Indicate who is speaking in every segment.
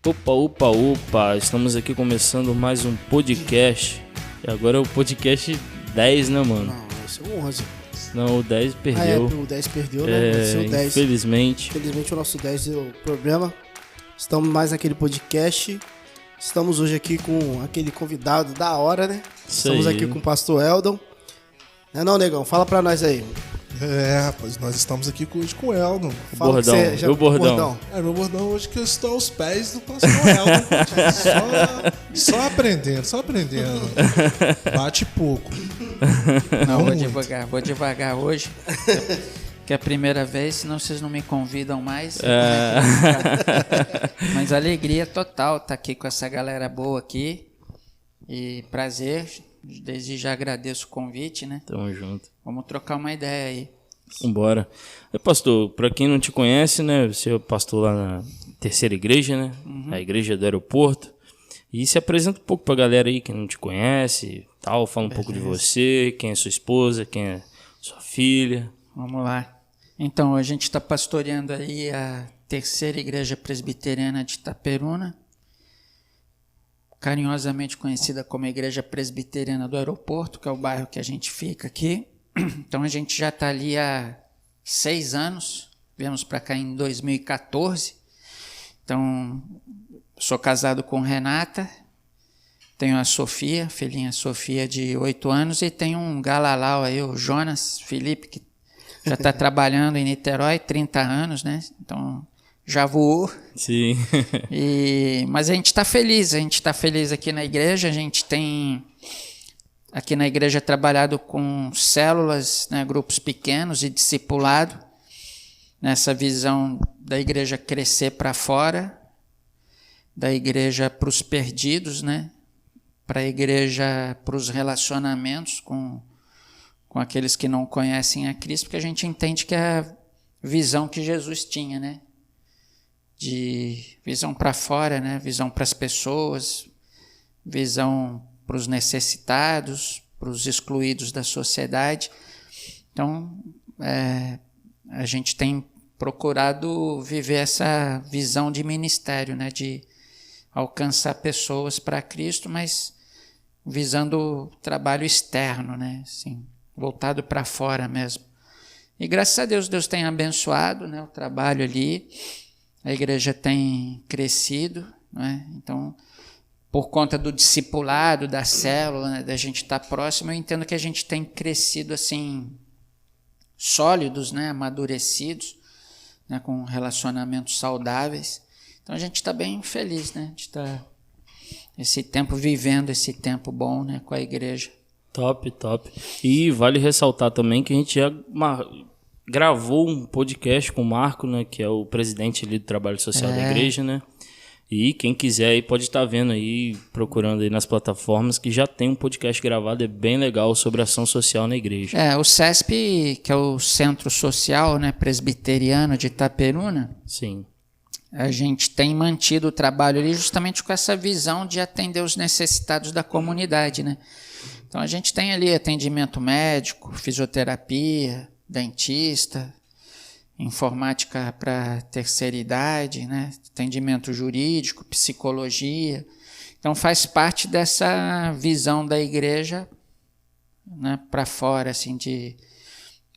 Speaker 1: Opa, opa, opa, estamos aqui começando mais um podcast. E agora é o podcast 10, né, mano?
Speaker 2: Não, esse é o 11.
Speaker 1: Não, o 10 perdeu.
Speaker 2: O 10 perdeu, né? Esse é o 10.
Speaker 1: Infelizmente.
Speaker 2: Infelizmente o nosso 10 deu problema. Estamos mais naquele podcast. Estamos hoje aqui com aquele convidado da hora, né? Estamos aqui com o pastor Eldon. Não, negão, fala pra nós aí.
Speaker 3: Rapaz, nós estamos aqui hoje com o Eldon.
Speaker 1: O bordão, o bordão.
Speaker 3: Meu bordão hoje que eu estou aos pés do pastor Eldon. só aprendendo. Bate pouco.
Speaker 4: Não, vou devagar hoje. Que é a primeira vez, senão vocês não me convidam mais. Mas alegria total estar aqui com essa galera boa aqui. E prazer, desde já agradeço o convite, né?
Speaker 1: Tamo junto.
Speaker 4: Vamos trocar uma ideia aí.
Speaker 1: Vambora. Pastor, pra quem não te conhece, né? Você é pastor lá na terceira igreja, né? A igreja do aeroporto. E se apresenta um pouco pra galera aí que não te conhece, tal. Fala um pouco de você, quem é sua esposa, quem é sua filha.
Speaker 4: Vamos lá. Então, a gente está pastoreando aí a terceira igreja presbiteriana de Itaperuna, carinhosamente conhecida como Igreja Presbiteriana do Aeroporto, que é o bairro que a gente fica aqui. Então, a gente já está ali há 6 anos, viemos para cá em 2014. Então, sou casado com Renata, tenho a Sofia, filhinha Sofia de 8 anos, e tenho um galalau aí, o Jonas Felipe, que já está trabalhando em Niterói, 30 anos, né? Então, já voou.
Speaker 1: Sim.
Speaker 4: Mas a gente está feliz aqui na igreja. A gente tem aqui na igreja trabalhado com células, né, grupos pequenos e discipulado, nessa visão da igreja crescer para fora, da igreja para os perdidos, né? Para a igreja, para os relacionamentos com aqueles que não conhecem a Cristo, porque a gente entende que é a visão que Jesus tinha, né? De visão para fora, né? Visão para as pessoas, visão para os necessitados, para os excluídos da sociedade. Então, a gente tem procurado viver essa visão de ministério, né? De alcançar pessoas para Cristo, mas visando o trabalho externo, né? Assim, voltado para fora mesmo. E graças a Deus, Deus tem abençoado, né, o trabalho ali, a igreja tem crescido, né? Então, por conta do discipulado, da célula, né, da gente estar próximo, eu entendo que a gente tem crescido assim, sólidos, né, amadurecidos, né, com relacionamentos saudáveis. Então a gente está bem feliz, né, de estar vivendo esse tempo bom, né, com a igreja.
Speaker 1: Top. E vale ressaltar também que a gente já gravou um podcast com o Marco, né, que é o presidente ali do trabalho social da igreja, né? E quem quiser aí pode estar vendo aí, procurando aí nas plataformas, que já tem um podcast gravado, é bem legal, sobre ação social na igreja.
Speaker 4: O CESP, que é o Centro Social, né, Presbiteriano de Itaperuna.
Speaker 1: Sim.
Speaker 4: A gente tem mantido o trabalho ali justamente com essa visão de atender os necessitados da comunidade, né? Então a gente tem ali atendimento médico, fisioterapia, dentista, informática para terceira idade, né? Atendimento jurídico, psicologia. Então faz parte dessa visão da igreja, né, para fora, assim, de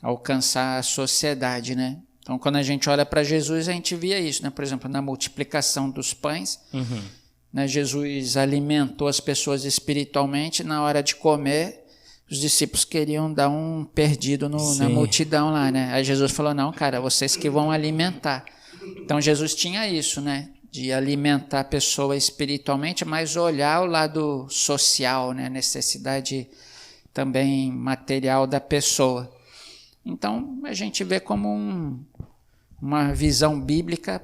Speaker 4: alcançar a sociedade, né? Então quando a gente olha para Jesus, a gente via isso, né? Por exemplo, na multiplicação dos pães, né, Jesus alimentou as pessoas espiritualmente. Na hora de comer, os discípulos queriam dar um perdido na multidão lá, né? Aí Jesus falou, não, cara, vocês que vão alimentar. Então Jesus tinha isso, né? De alimentar a pessoa espiritualmente, mas olhar o lado social, né? Necessidade também material da pessoa. Então a gente vê como uma visão bíblica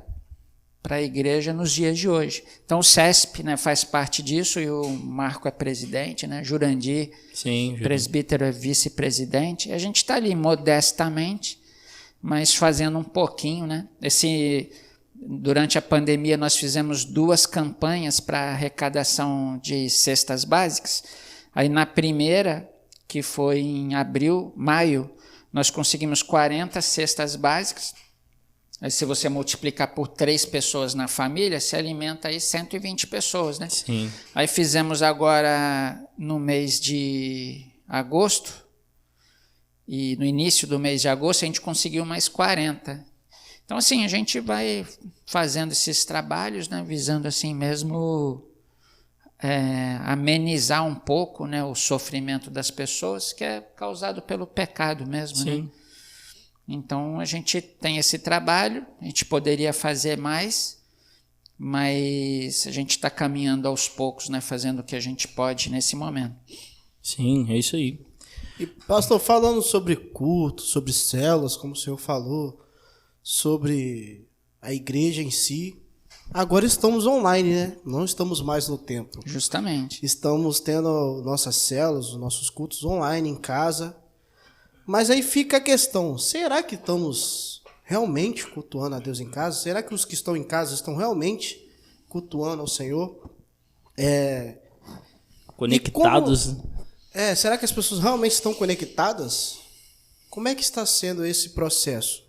Speaker 4: para a igreja nos dias de hoje. Então o CESP, né, faz parte disso, e o Marco é presidente, né? Jurandir, presbítero, é vice-presidente. A gente está ali modestamente, mas fazendo um pouquinho, né? Durante a pandemia nós fizemos 2 campanhas para arrecadação de cestas básicas. Aí na primeira, que foi em maio, nós conseguimos 40 cestas básicas. Aí, se você multiplicar por 3 pessoas na família, se alimenta aí 120 pessoas, né?
Speaker 1: Sim.
Speaker 4: Aí fizemos agora no mês de agosto, e no início do mês de agosto a gente conseguiu mais 40. Então, assim, a gente vai fazendo esses trabalhos, né, visando assim mesmo amenizar um pouco, né, o sofrimento das pessoas, que é causado pelo pecado mesmo.
Speaker 1: Sim.
Speaker 4: Né? Então, a gente tem esse trabalho, a gente poderia fazer mais, mas a gente está caminhando aos poucos, né, fazendo o que a gente pode nesse momento.
Speaker 1: Sim, é isso aí.
Speaker 2: E, pastor, falando sobre culto, sobre células, como o senhor falou, sobre a igreja em si, agora estamos online, né? Não estamos mais no templo.
Speaker 4: Justamente.
Speaker 2: Estamos tendo nossas células, os nossos cultos online em casa. Mas aí fica a questão, será que estamos realmente cultuando a Deus em casa? Será que os que estão em casa estão realmente cultuando ao Senhor?
Speaker 1: Conectados.
Speaker 2: Será que as pessoas realmente estão conectadas? Como é que está sendo esse processo?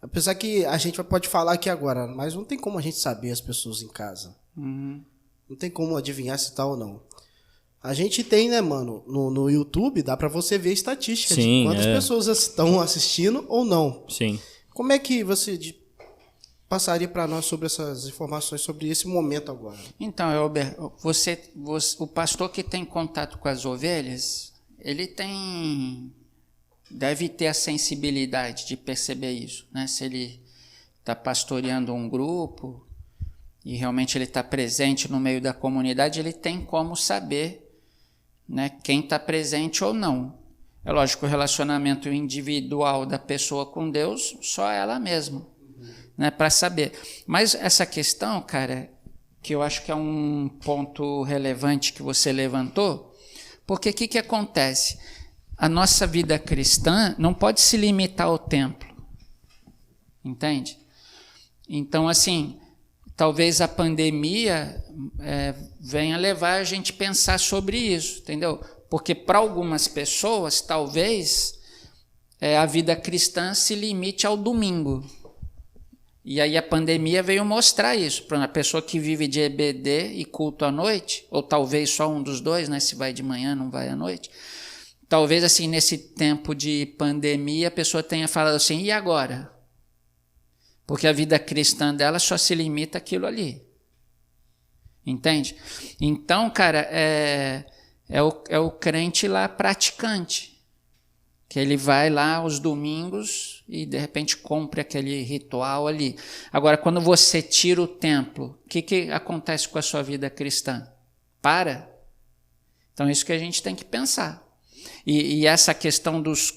Speaker 2: Apesar que a gente pode falar aqui agora, mas não tem como a gente saber as pessoas em casa.
Speaker 4: Uhum.
Speaker 2: Não tem como adivinhar se tá ou não. A gente tem, né, mano, no YouTube, dá pra você ver estatística de quantas pessoas estão assistindo ou não.
Speaker 1: Sim.
Speaker 2: Como é que você passaria para nós sobre essas informações, sobre esse momento agora?
Speaker 4: Então, Elber, o pastor que tem contato com as ovelhas, ele deve ter a sensibilidade de perceber isso, né? Se ele está pastoreando um grupo e realmente ele está presente no meio da comunidade, ele tem como saber, né, quem está presente ou não. É lógico, o relacionamento individual da pessoa com Deus, só ela mesma, né, para saber. Mas essa questão, cara, que eu acho que é um ponto relevante que você levantou, porque o que acontece? A nossa vida cristã não pode se limitar ao templo, entende? Então, assim, talvez a pandemia venha levar a gente a pensar sobre isso, entendeu? Porque para algumas pessoas, talvez, a vida cristã se limite ao domingo. E aí a pandemia veio mostrar isso. Para uma pessoa que vive de EBD e culto à noite, ou talvez só um dos dois, né? Se vai de manhã, não vai à noite. Talvez, assim, nesse tempo de pandemia, a pessoa tenha falado assim, e agora? Porque a vida cristã dela só se limita àquilo ali. Entende? Então, cara, é o crente lá praticante, que ele vai lá aos domingos e, de repente, cumpre aquele ritual ali. Agora, quando você tira o templo, o que acontece com a sua vida cristã? Para. Então, é isso que a gente tem que pensar. E essa questão dos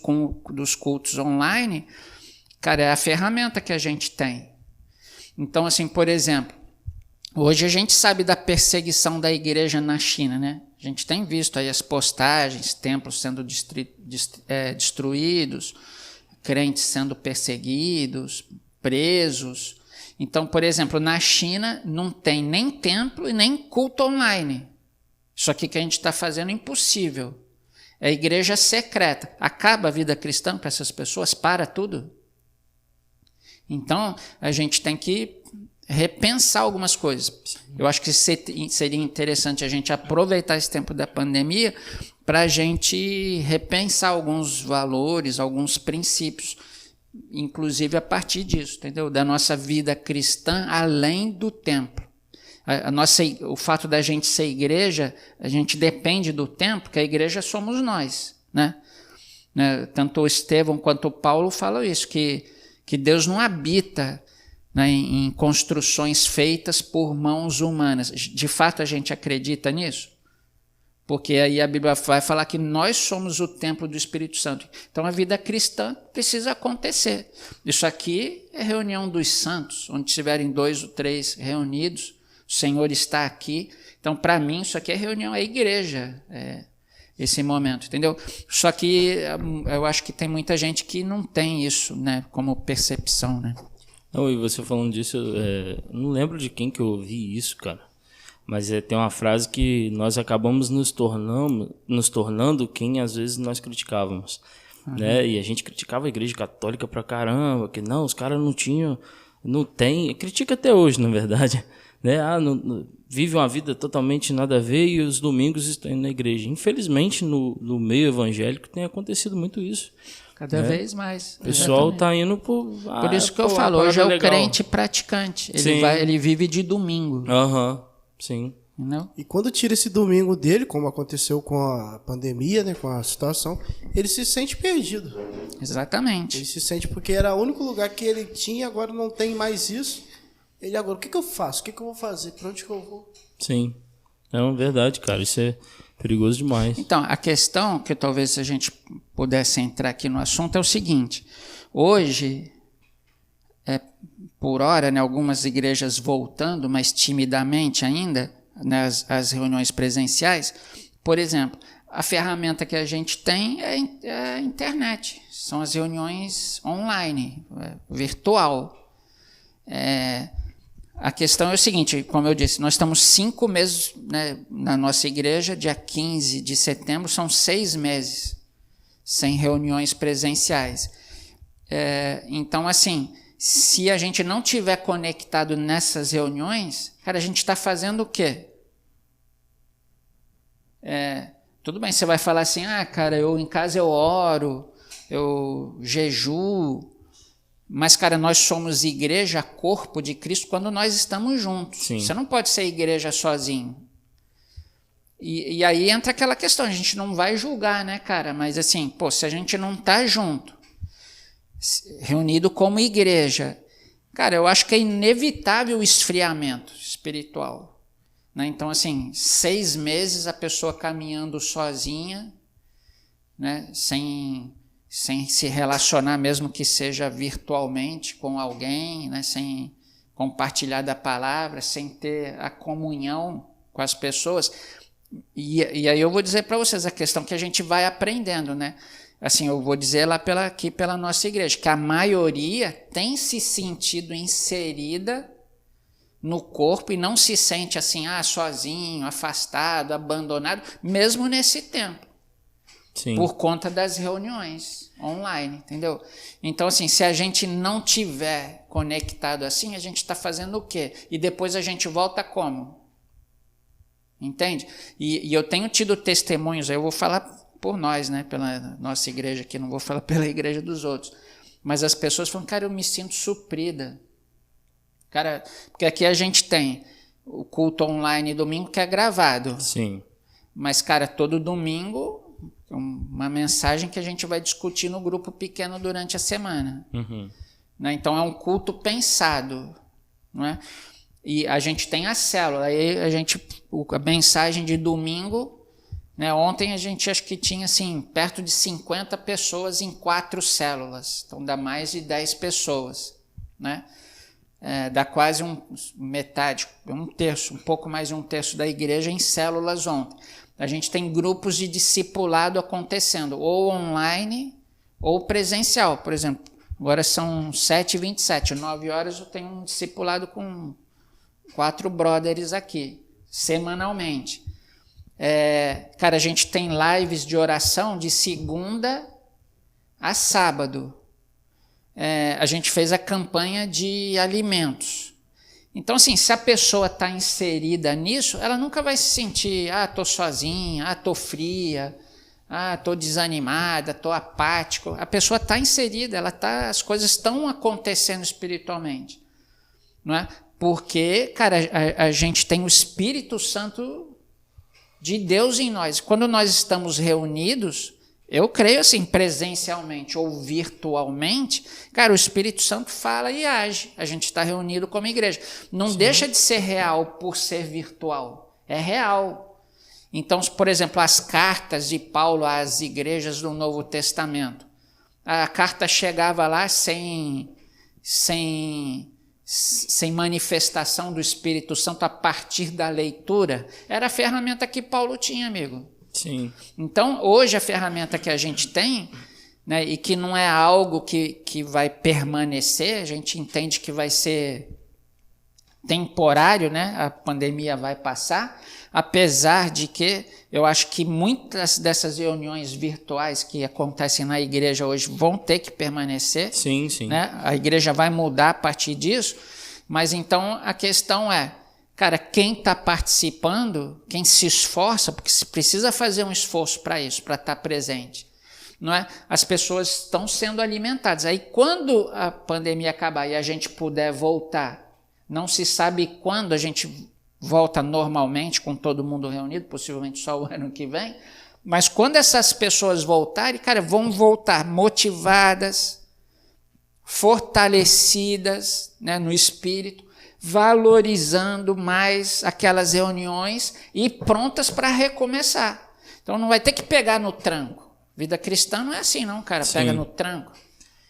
Speaker 4: cultos online, cara, é a ferramenta que a gente tem. Então, assim, por exemplo, hoje a gente sabe da perseguição da igreja na China, né? A gente tem visto aí as postagens, templos sendo destruídos, crentes sendo perseguidos, presos. Então, por exemplo, na China não tem nem templo e nem culto online. Isso aqui que a gente está fazendo é impossível. É a igreja secreta. Acaba a vida cristã para essas pessoas? Para tudo? Então, a gente tem que repensar algumas coisas. Eu acho que seria interessante a gente aproveitar esse tempo da pandemia para a gente repensar alguns valores, alguns princípios, inclusive a partir disso, entendeu? Da nossa vida cristã além do templo. O fato da gente ser igreja, a gente depende do templo, porque a igreja somos nós, né? Tanto o Estevão quanto o Paulo falam isso, que Deus não habita, né, em construções feitas por mãos humanas. De fato, a gente acredita nisso? Porque aí a Bíblia vai falar que nós somos o templo do Espírito Santo. Então, a vida cristã precisa acontecer. Isso aqui é reunião dos santos, onde estiverem 2 ou 3 reunidos, o Senhor está aqui. Então, para mim, isso aqui é reunião, é igreja, esse momento, entendeu? Só que eu acho que tem muita gente que não tem isso, né, como percepção, né?
Speaker 1: Não, e você falando disso, não lembro de quem que eu ouvi isso, cara. Mas tem uma frase que nós acabamos nos tornando quem às vezes nós criticávamos. Né? E a gente criticava a igreja católica pra caramba, que não, os caras não tinham não tem, critica até hoje, na verdade, né? Vive uma vida totalmente nada a ver e os domingos estão indo na igreja. Infelizmente, no meio evangélico tem acontecido muito isso.
Speaker 4: Cada vez mais.
Speaker 1: O pessoal está indo por
Speaker 4: isso que eu falo, hoje é o crente praticante. Ele vive de domingo.
Speaker 1: Sim.
Speaker 2: Não? E quando tira esse domingo dele, como aconteceu com a pandemia, né, com a situação, ele se sente perdido.
Speaker 4: Exatamente.
Speaker 2: Ele se sente porque era o único lugar que ele tinha, agora não tem mais isso. Ele agora, o que eu faço? O que eu vou fazer? Para onde que eu vou?
Speaker 1: Sim, é verdade, cara. Isso é perigoso demais.
Speaker 4: Então, a questão que talvez a gente pudesse entrar aqui no assunto é o seguinte. Hoje, por hora, né, algumas igrejas voltando, mas timidamente ainda, né, as reuniões presenciais. Por exemplo, a ferramenta que a gente tem é a internet. São as reuniões online, virtual. A questão é o seguinte, como eu disse, nós estamos 5 meses, né, na nossa igreja, dia 15 de setembro, são 6 meses sem reuniões presenciais. Então, assim, se a gente não tiver conectado nessas reuniões, cara, a gente está fazendo o quê? Tudo bem, você vai falar assim, cara, em casa eu oro, eu jejuo, mas, cara, nós somos igreja, corpo de Cristo, quando nós estamos juntos.
Speaker 1: Sim.
Speaker 4: Você não pode ser igreja sozinho. E aí entra aquela questão, a gente não vai julgar, né, cara? Mas assim, se a gente não está junto, reunido como igreja, cara, eu acho que é inevitável o esfriamento espiritual. Né? Então, assim, 6 meses a pessoa caminhando sozinha, né, sem se relacionar, mesmo que seja virtualmente com alguém, né, sem compartilhar da palavra, sem ter a comunhão com as pessoas. E aí eu vou dizer para vocês a questão que a gente vai aprendendo, né? Assim, eu vou dizer lá aqui pela nossa igreja, que a maioria tem se sentido inserida no corpo e não se sente assim, sozinho, afastado, abandonado, mesmo nesse tempo.
Speaker 1: Sim.
Speaker 4: Por conta das reuniões online, entendeu? Então, assim, se a gente não tiver conectado assim, a gente está fazendo o quê? E depois a gente volta como? Entende? E eu tenho tido testemunhos, eu vou falar por nós, né? Pela nossa igreja aqui, não vou falar pela igreja dos outros. Mas as pessoas falam, cara, eu me sinto suprida. Cara, porque aqui a gente tem o culto online domingo que é gravado.
Speaker 1: Sim.
Speaker 4: Mas, cara, todo domingo uma mensagem que a gente vai discutir no grupo pequeno durante a semana. Né? Então, é um culto pensado. Não é? E a gente tem a célula. Aí a mensagem de domingo, né? Ontem a gente acho que tinha assim, perto de 50 pessoas em 4 células. Então, dá mais de 10 pessoas. Né? Dá quase metade, um terço, um pouco mais de um terço da igreja em células ontem. A gente tem grupos de discipulado acontecendo, ou online ou presencial. Por exemplo, agora são 7h27, 9 horas eu tenho um discipulado com 4 brothers aqui, semanalmente. Cara, a gente tem lives de oração de segunda a sábado. A gente fez a campanha de alimentos. Então, assim, se a pessoa está inserida nisso, ela nunca vai se sentir, estou sozinha, estou fria, estou desanimada, estou apático. A pessoa está inserida, as coisas estão acontecendo espiritualmente. Não é? Porque, cara, a gente tem o Espírito Santo de Deus em nós. Quando nós estamos reunidos, eu creio assim, presencialmente ou virtualmente, cara, o Espírito Santo fala e age. A gente está reunido como igreja. Não Sim. deixa de ser real por ser virtual. É real. Então, por exemplo, as cartas de Paulo às igrejas do Novo Testamento. A carta chegava lá sem manifestação do Espírito Santo a partir da leitura. Era a ferramenta que Paulo tinha, amigo.
Speaker 1: Sim.
Speaker 4: Então, hoje a ferramenta que a gente tem, né, e que não é algo que vai permanecer, a gente entende que vai ser temporário, né? A pandemia vai passar, apesar de que eu acho que muitas dessas reuniões virtuais que acontecem na igreja hoje vão ter que permanecer.
Speaker 1: Sim, sim.
Speaker 4: Né? A igreja vai mudar a partir disso, mas então a questão é, cara, quem está participando, quem se esforça, porque se precisa fazer um esforço para isso, para estar presente, não é? As pessoas estão sendo alimentadas. Aí quando a pandemia acabar e a gente puder voltar, não se sabe quando a gente volta normalmente com todo mundo reunido, possivelmente só o ano que vem, mas quando essas pessoas voltarem, cara, vão voltar motivadas, fortalecidas, né, no espírito, valorizando mais aquelas reuniões e prontas para recomeçar. Então não vai ter que pegar no tranco. Vida cristã não é assim não, cara,
Speaker 1: Sim.
Speaker 4: pega no tranco.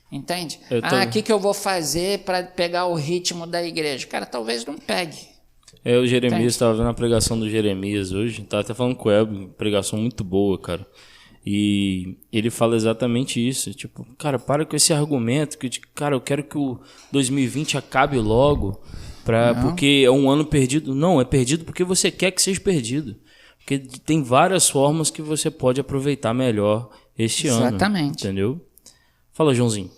Speaker 4: Entende? O que eu vou fazer para pegar o ritmo da igreja? Cara, talvez não pegue.
Speaker 1: O Jeremias, estava vendo a pregação do Jeremias hoje, estava até falando com o Elber, pregação muito boa, cara. E ele fala exatamente isso, tipo, cara, para com esse argumento, que, cara, eu quero que o 2020 acabe logo, porque é um ano perdido. Não, é perdido porque você quer que seja perdido. Porque tem várias formas que você pode aproveitar melhor este ano.
Speaker 4: Exatamente.
Speaker 1: Entendeu? Fala, Joãozinho.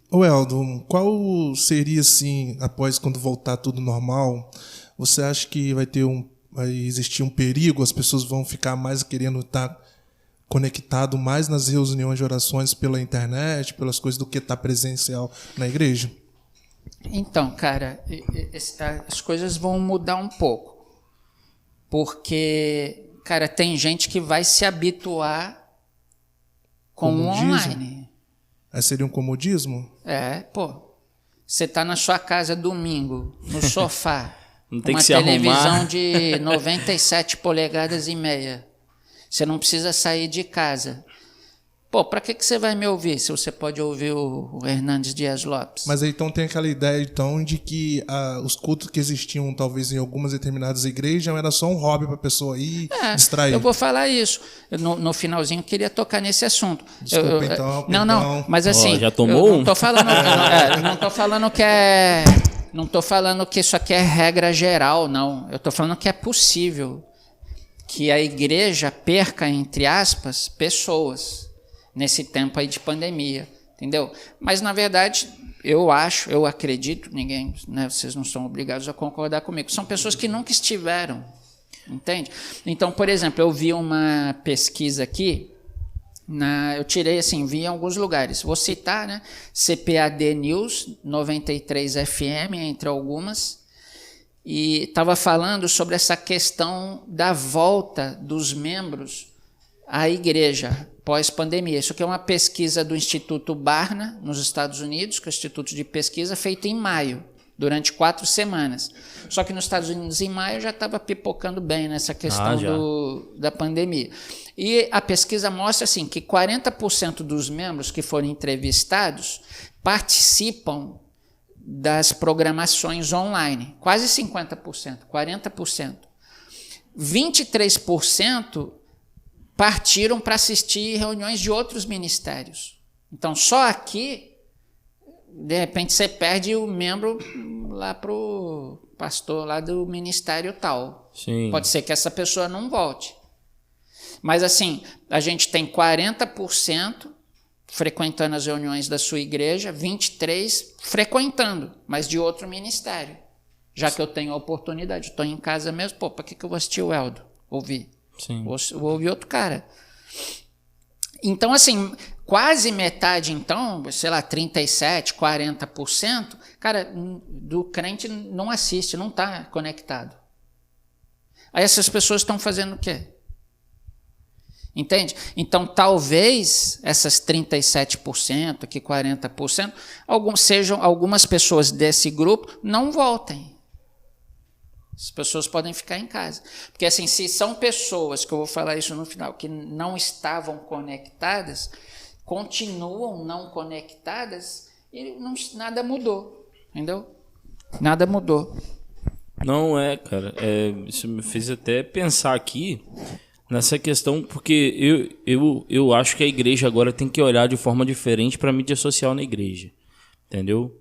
Speaker 3: Ô Eldon, qual seria, assim, após quando voltar tudo normal, você acha que vai existir um perigo, as pessoas vão ficar mais querendo estar conectado mais nas reuniões de orações pela internet, pelas coisas, do que estar presencial na igreja?
Speaker 4: Então, cara, as coisas vão mudar um pouco, porque, cara, tem gente que vai se habituar com o online.
Speaker 3: Seria um comodismo?
Speaker 4: Você tá na sua casa domingo, no sofá,
Speaker 1: não tem
Speaker 4: uma
Speaker 1: que se
Speaker 4: televisão
Speaker 1: arrumar.
Speaker 4: de 97 polegadas e meia. Você não precisa sair de casa. Para que você vai me ouvir se você pode ouvir o Hernandes Dias Lopes?
Speaker 3: Mas aí então tem aquela ideia então de que os cultos que existiam talvez em algumas determinadas igrejas era só um hobby para a pessoa ir distrair.
Speaker 4: Eu vou falar isso. No finalzinho eu queria tocar nesse assunto.
Speaker 3: Desculpa, então.
Speaker 4: Não, mas assim,
Speaker 1: já tomou
Speaker 4: eu não estou falando, não tô falando que é, não estou falando que isso aqui é regra geral, não. Eu estou falando que é possível que a igreja perca, entre aspas, pessoas nesse tempo aí de pandemia, entendeu? Mas, na verdade, eu acredito, ninguém, né, vocês não são obrigados a concordar comigo, são pessoas que nunca estiveram, entende? Então, por exemplo, eu vi uma pesquisa aqui, eu tirei assim, vi em alguns lugares, vou citar, né, CPAD News, 93 FM, entre algumas, e estava falando sobre essa questão da volta dos membros à igreja pós-pandemia. Isso aqui é uma pesquisa do Instituto Barna, nos Estados Unidos, que é o Instituto de Pesquisa, feita em maio, durante 4 semanas. Só que nos Estados Unidos, em maio, já estava pipocando bem nessa questão da pandemia. E a pesquisa mostra assim, que 40% dos membros que foram entrevistados participam das programações online. Quase 50%, 40%. 23% partiram para assistir reuniões de outros ministérios. Então, só aqui, de repente, você perde o membro lá para o pastor lá do ministério tal.
Speaker 1: Sim.
Speaker 4: Pode ser que essa pessoa não volte. Mas, assim, a gente tem 40% frequentando as reuniões da sua igreja, 23% frequentando, mas de outro ministério. Já que eu tenho a oportunidade, estou em casa mesmo, para que eu vou assistir o Eldo? Ouvir.
Speaker 1: Sim.
Speaker 4: Vou ouvir outro cara. Então, assim, quase metade, então, sei lá, 37%, 40%, cara, do crente não assiste, não está conectado. Aí essas pessoas estão fazendo o quê? Entende? Então, talvez essas 37%, aqui 40%, algumas pessoas desse grupo não voltem. As pessoas podem ficar em casa. Porque, assim, se são pessoas, que eu vou falar isso no final, que não estavam conectadas, continuam não conectadas e nada mudou. Entendeu? Nada mudou.
Speaker 1: Não cara. Isso me fez até pensar aqui nessa questão, porque eu acho que a igreja agora tem que olhar de forma diferente para a mídia social na igreja. Entendeu?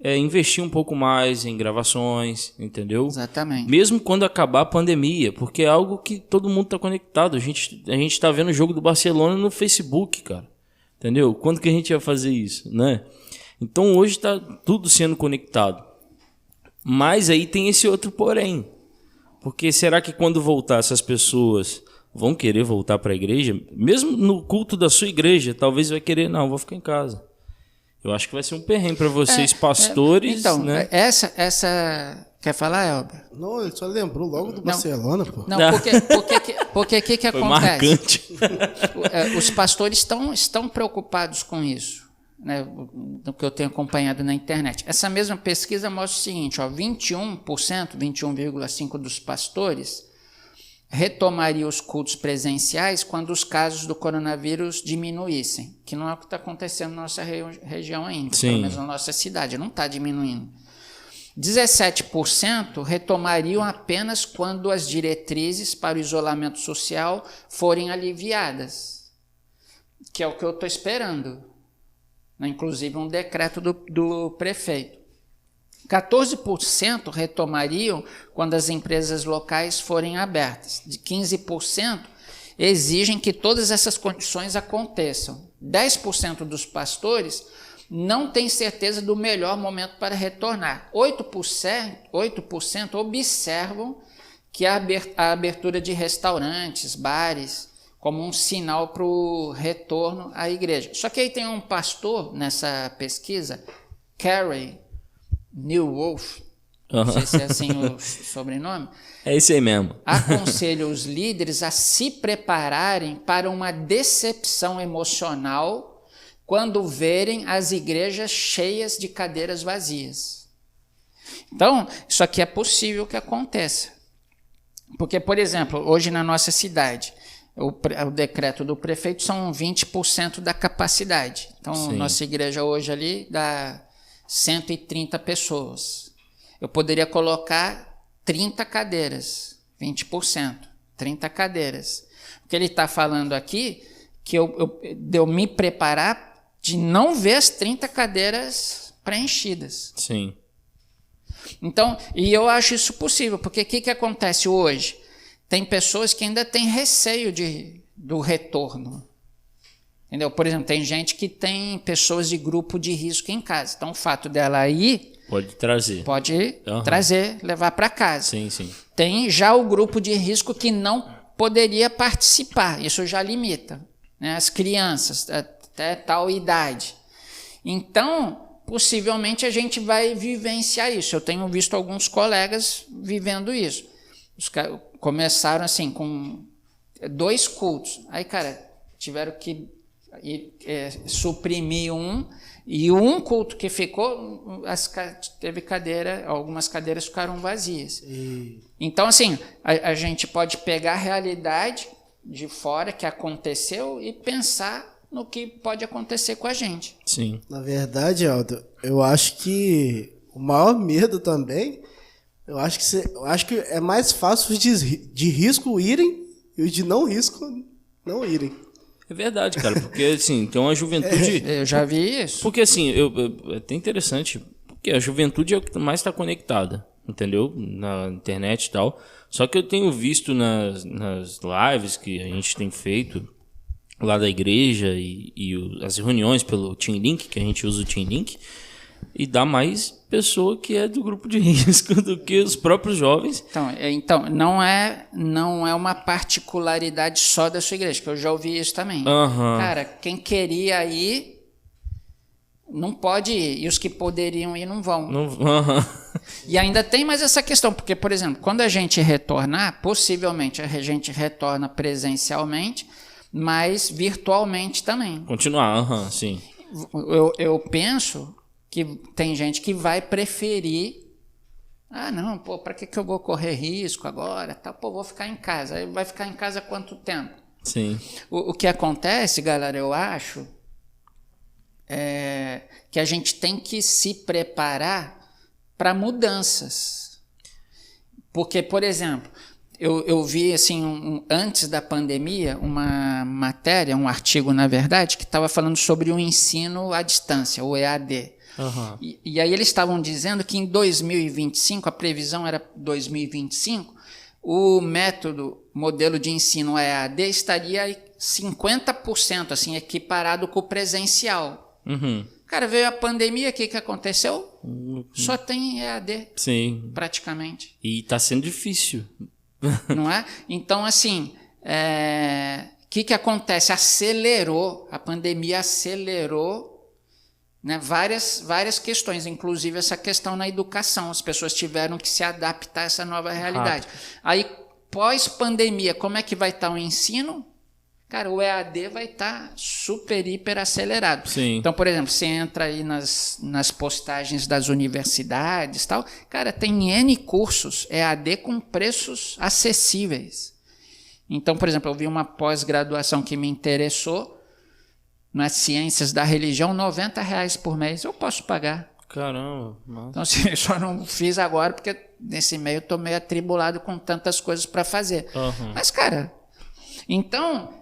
Speaker 1: investir um pouco mais em gravações, entendeu?
Speaker 4: Exatamente.
Speaker 1: Mesmo quando acabar a pandemia, porque é algo que todo mundo está conectado. A gente tá vendo o jogo do Barcelona no Facebook, cara. Entendeu? Quando que a gente ia fazer isso, né? Então hoje está tudo sendo conectado. Mas aí tem esse outro porém. Porque será que quando voltar essas pessoas vão querer voltar para a igreja? Mesmo no culto da sua igreja, talvez vai querer, não, vou ficar em casa. Eu acho que vai ser um perrengue para vocês, pastores.
Speaker 4: Então,
Speaker 1: né?
Speaker 4: essa... Quer falar, Elber?
Speaker 2: Não, ele só lembrou logo do Barcelona, pô.
Speaker 4: Não, porque que
Speaker 1: Foi
Speaker 4: acontece?
Speaker 1: Marcante.
Speaker 4: Os pastores estão preocupados com isso, né, do que eu tenho acompanhado na internet. Essa mesma pesquisa mostra o seguinte, 21,5% dos pastores retomariam os cultos presenciais quando os casos do coronavírus diminuíssem, que não é o que está acontecendo na nossa região ainda,
Speaker 1: Sim.
Speaker 4: pelo menos na nossa cidade, não está diminuindo. 17% retomariam apenas quando as diretrizes para o isolamento social forem aliviadas, que é o que eu estou esperando, né? Inclusive um decreto do prefeito. 14% retomariam quando as empresas locais forem abertas. De 15% exigem que todas essas condições aconteçam. 10% dos pastores não têm certeza do melhor momento para retornar. 8% observam que a abertura de restaurantes, bares, como um sinal para o retorno à igreja. Só que aí tem um pastor nessa pesquisa, Carey Newwolf, não sei se é assim o sobrenome.
Speaker 1: É isso aí mesmo.
Speaker 4: Aconselha os líderes a se prepararem para uma decepção emocional quando verem as igrejas cheias de cadeiras vazias. Então, isso aqui é possível que aconteça. Porque, por exemplo, hoje na nossa cidade, o decreto do prefeito são 20% da capacidade. Então,
Speaker 1: Sim.
Speaker 4: Nossa igreja hoje ali dá 130 pessoas. Eu poderia colocar 30 cadeiras, 20%, 30 cadeiras. O que ele está falando aqui, que eu me preparar de não ver as 30 cadeiras preenchidas.
Speaker 1: Sim.
Speaker 4: Então, e eu acho isso possível, porque o que acontece hoje? Tem pessoas que ainda têm receio do retorno. Entendeu? Por exemplo, tem gente que tem pessoas de grupo de risco em casa. Então, o fato dela ir...
Speaker 1: Pode trazer.
Speaker 4: Pode trazer, levar para casa.
Speaker 1: Sim, sim.
Speaker 4: Tem já o grupo de risco que não poderia participar. Isso já limita, né? As crianças, até tal idade. Então, possivelmente a gente vai vivenciar isso. Eu tenho visto alguns colegas vivendo isso. Os caras começaram assim, com 2 cultos. Aí, cara, tiveram que suprimir um, e um culto que ficou, teve cadeira, algumas cadeiras ficaram vazias. Então, assim, a gente pode pegar a realidade de fora que aconteceu e pensar no que pode acontecer com a gente.
Speaker 1: Sim.
Speaker 2: Na verdade, Aldo, eu acho que o maior medo também, eu acho que é mais fácil os de risco irem e os de não risco não irem.
Speaker 1: É verdade, cara, porque assim, tem uma juventude...
Speaker 4: Eu já vi isso.
Speaker 1: Porque assim, é até interessante, porque a juventude é o que mais está conectada, entendeu? Na internet e tal. Só que eu tenho visto nas lives que a gente tem feito lá da igreja e as reuniões pelo Team Link, que a gente usa o Team Link, e dá mais pessoa que é do grupo de risco do que os próprios jovens.
Speaker 4: Então não é uma particularidade só da sua igreja, que eu já ouvi isso também. Cara, quem queria ir não pode ir, e os que poderiam ir não vão. E ainda tem mais essa questão, porque, por exemplo, quando a gente retornar, possivelmente a gente retorna presencialmente, mas virtualmente também.
Speaker 1: Continuar, sim.
Speaker 4: Eu penso que tem gente que vai preferir, não, pô, para que eu vou correr risco agora? Pô, vou ficar em casa. Aí vai ficar em casa quanto tempo?
Speaker 1: Sim.
Speaker 4: O que acontece, galera, eu acho, é que a gente tem que se preparar para mudanças. Porque, por exemplo, eu vi, assim, antes da pandemia, uma matéria, um artigo, na verdade, que estava falando sobre o ensino à distância, o EAD.
Speaker 1: Uhum.
Speaker 4: E aí eles estavam dizendo que em 2025, a previsão era 2025, o modelo de ensino EAD estaria 50%, assim, equiparado com o presencial.
Speaker 1: Uhum.
Speaker 4: Cara, veio a pandemia, o que aconteceu? Só tem EAD.
Speaker 1: Sim.
Speaker 4: Praticamente.
Speaker 1: E tá sendo difícil.
Speaker 4: Não é? Então, assim, o que acontece? A pandemia acelerou, né, várias questões, inclusive essa questão na educação. As pessoas tiveram que se adaptar a essa nova realidade. Aí, pós-pandemia, como é que vai estar o ensino? Cara, o EAD vai estar super, hiper acelerado.
Speaker 1: Sim.
Speaker 4: Então, por exemplo, você entra aí nas postagens das universidades e tal, cara, tem N cursos EAD com preços acessíveis. Então, por exemplo, eu vi uma pós-graduação que me interessou, nas ciências da religião, R$90 por mês. Eu posso pagar.
Speaker 1: Caramba. Nossa.
Speaker 4: Então, assim, eu só não fiz agora, porque nesse meio eu estou meio atribulado com tantas coisas para fazer.
Speaker 1: Uhum.
Speaker 4: Mas, cara, então,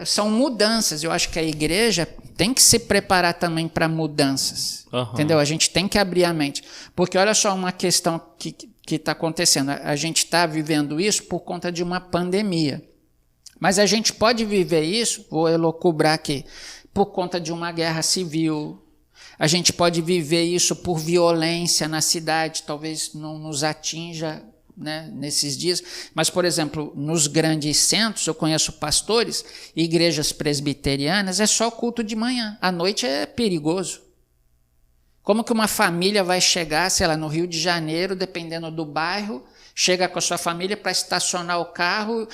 Speaker 4: são mudanças. Eu acho que a igreja tem que se preparar também para mudanças.
Speaker 1: Uhum.
Speaker 4: Entendeu? A gente tem que abrir a mente. Porque olha só uma questão que está acontecendo. A gente está vivendo isso por conta de uma pandemia. Mas a gente pode viver isso, vou elocubrar aqui, por conta de uma guerra civil. A gente pode viver isso por violência na cidade, talvez não nos atinja, né, nesses dias. Mas, por exemplo, nos grandes centros, eu conheço pastores, igrejas presbiterianas, é só culto de manhã. À noite é perigoso. Como que uma família vai chegar, sei lá, no Rio de Janeiro, dependendo do bairro, chega com a sua família para estacionar o carro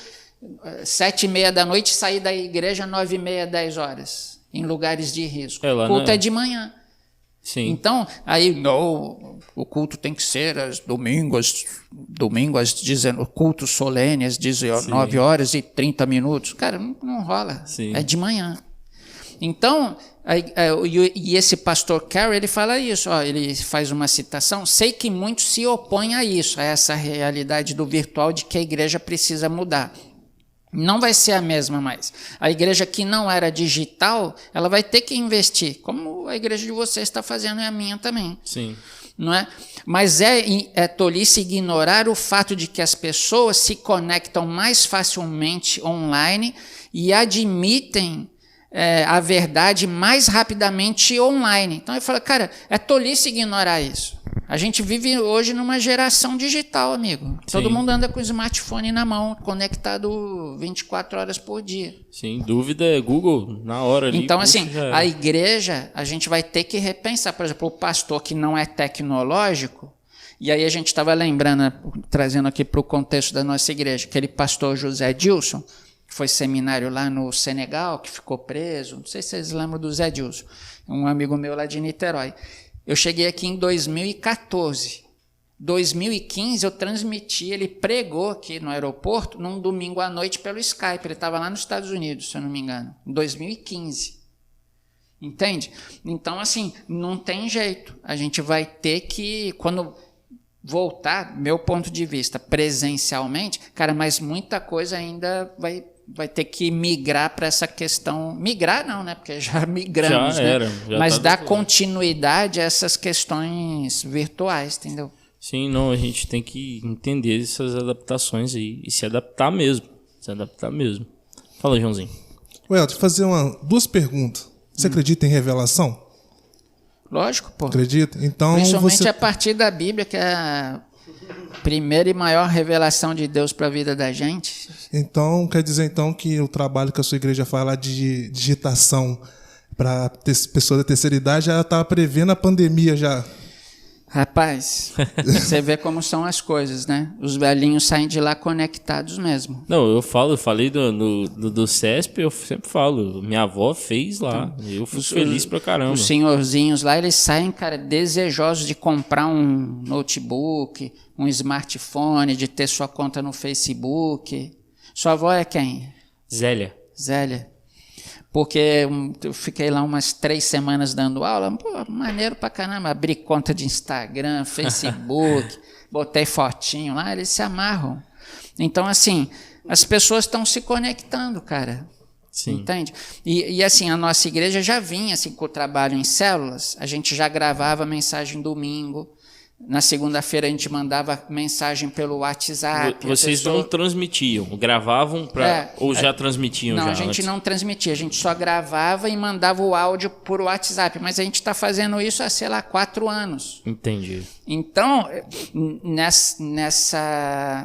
Speaker 4: 7h30 da noite e sair da igreja 9h30, 10 horas, em lugares de risco. O culto é de manhã.
Speaker 1: Sim.
Speaker 4: Então, aí, não, o culto tem que ser domingo às 19, cultos solenes, 9h30. Cara, não rola.
Speaker 1: Sim.
Speaker 4: É de manhã. Então, e esse pastor Carey, ele fala isso, ó, ele faz uma citação, sei que muitos se opõem a isso, a essa realidade do virtual de que a igreja precisa mudar. Não vai ser a mesma mais. A igreja que não era digital, ela vai ter que investir, como a igreja de vocês está fazendo e a minha também.
Speaker 1: Sim.
Speaker 4: Não é? Mas é tolice ignorar o fato de que as pessoas se conectam mais facilmente online e admitem a verdade mais rapidamente online. Então eu falo, cara, é tolice ignorar isso. A gente vive hoje numa geração digital, amigo. Sim. Todo mundo anda com o smartphone na mão, conectado 24 horas por dia.
Speaker 1: Sem dúvida, é Google na hora ali.
Speaker 4: Então, assim, a igreja, a gente vai ter que repensar. Por exemplo, o pastor que não é tecnológico, e aí a gente estava lembrando, trazendo aqui para o contexto da nossa igreja, aquele pastor José Dilson, que foi seminário lá no Senegal, que ficou preso. Não sei se vocês lembram do Zé Dilson, um amigo meu lá de Niterói. Eu cheguei aqui em 2014. 2015 eu transmiti, ele pregou aqui no aeroporto num domingo à noite pelo Skype. Ele estava lá nos Estados Unidos, se eu não me engano, em 2015. Entende? Então, assim, não tem jeito. A gente vai ter que, quando voltar, meu ponto de vista, presencialmente, cara, mas muita coisa ainda vai ter que migrar para essa questão. Migrar não, né? Porque já migramos,
Speaker 1: já
Speaker 4: né?
Speaker 1: era, já
Speaker 4: mas
Speaker 1: tá
Speaker 4: dar continuidade a essas questões virtuais, entendeu?
Speaker 1: Sim, não, a gente tem que entender essas adaptações aí e se adaptar mesmo. Fala, Joãozinho.
Speaker 3: Well, deixa eu fazer duas perguntas. Você acredita em revelação?
Speaker 4: Lógico, pô.
Speaker 3: Acredita? Então,
Speaker 4: principalmente a partir da Bíblia, que é a primeira e maior revelação de Deus para a vida da gente.
Speaker 3: Então, quer dizer então que o trabalho que a sua igreja faz lá de digitação para pessoas da terceira idade já estava prevendo a pandemia já.
Speaker 4: Rapaz, você vê como são as coisas, né? Os velhinhos saem de lá conectados mesmo.
Speaker 1: Não, eu falei do CESP, eu sempre falo, minha avó fez lá, eu fui feliz pra caramba.
Speaker 4: Os senhorzinhos lá, eles saem, cara, desejosos de comprar um notebook, um smartphone, de ter sua conta no Facebook. Sua avó é quem?
Speaker 1: Zélia.
Speaker 4: Porque eu fiquei lá umas 3 semanas dando aula, pô, maneiro pra caramba, abri conta de Instagram, Facebook, botei fotinho lá, eles se amarram. Então, assim, as pessoas estão se conectando, cara.
Speaker 1: Sim.
Speaker 4: Entende? E assim, a nossa igreja já vinha assim, com o trabalho em células, a gente já gravava mensagem domingo, na segunda-feira a gente mandava mensagem pelo WhatsApp.
Speaker 1: Vocês não transmitiam, gravavam ou já transmitiam?
Speaker 4: Não,
Speaker 1: já
Speaker 4: a gente
Speaker 1: antes?
Speaker 4: não transmitia, a gente só gravava e mandava o áudio por WhatsApp, mas a gente está fazendo isso há, sei lá, 4 anos.
Speaker 1: Entendi.
Speaker 4: Então,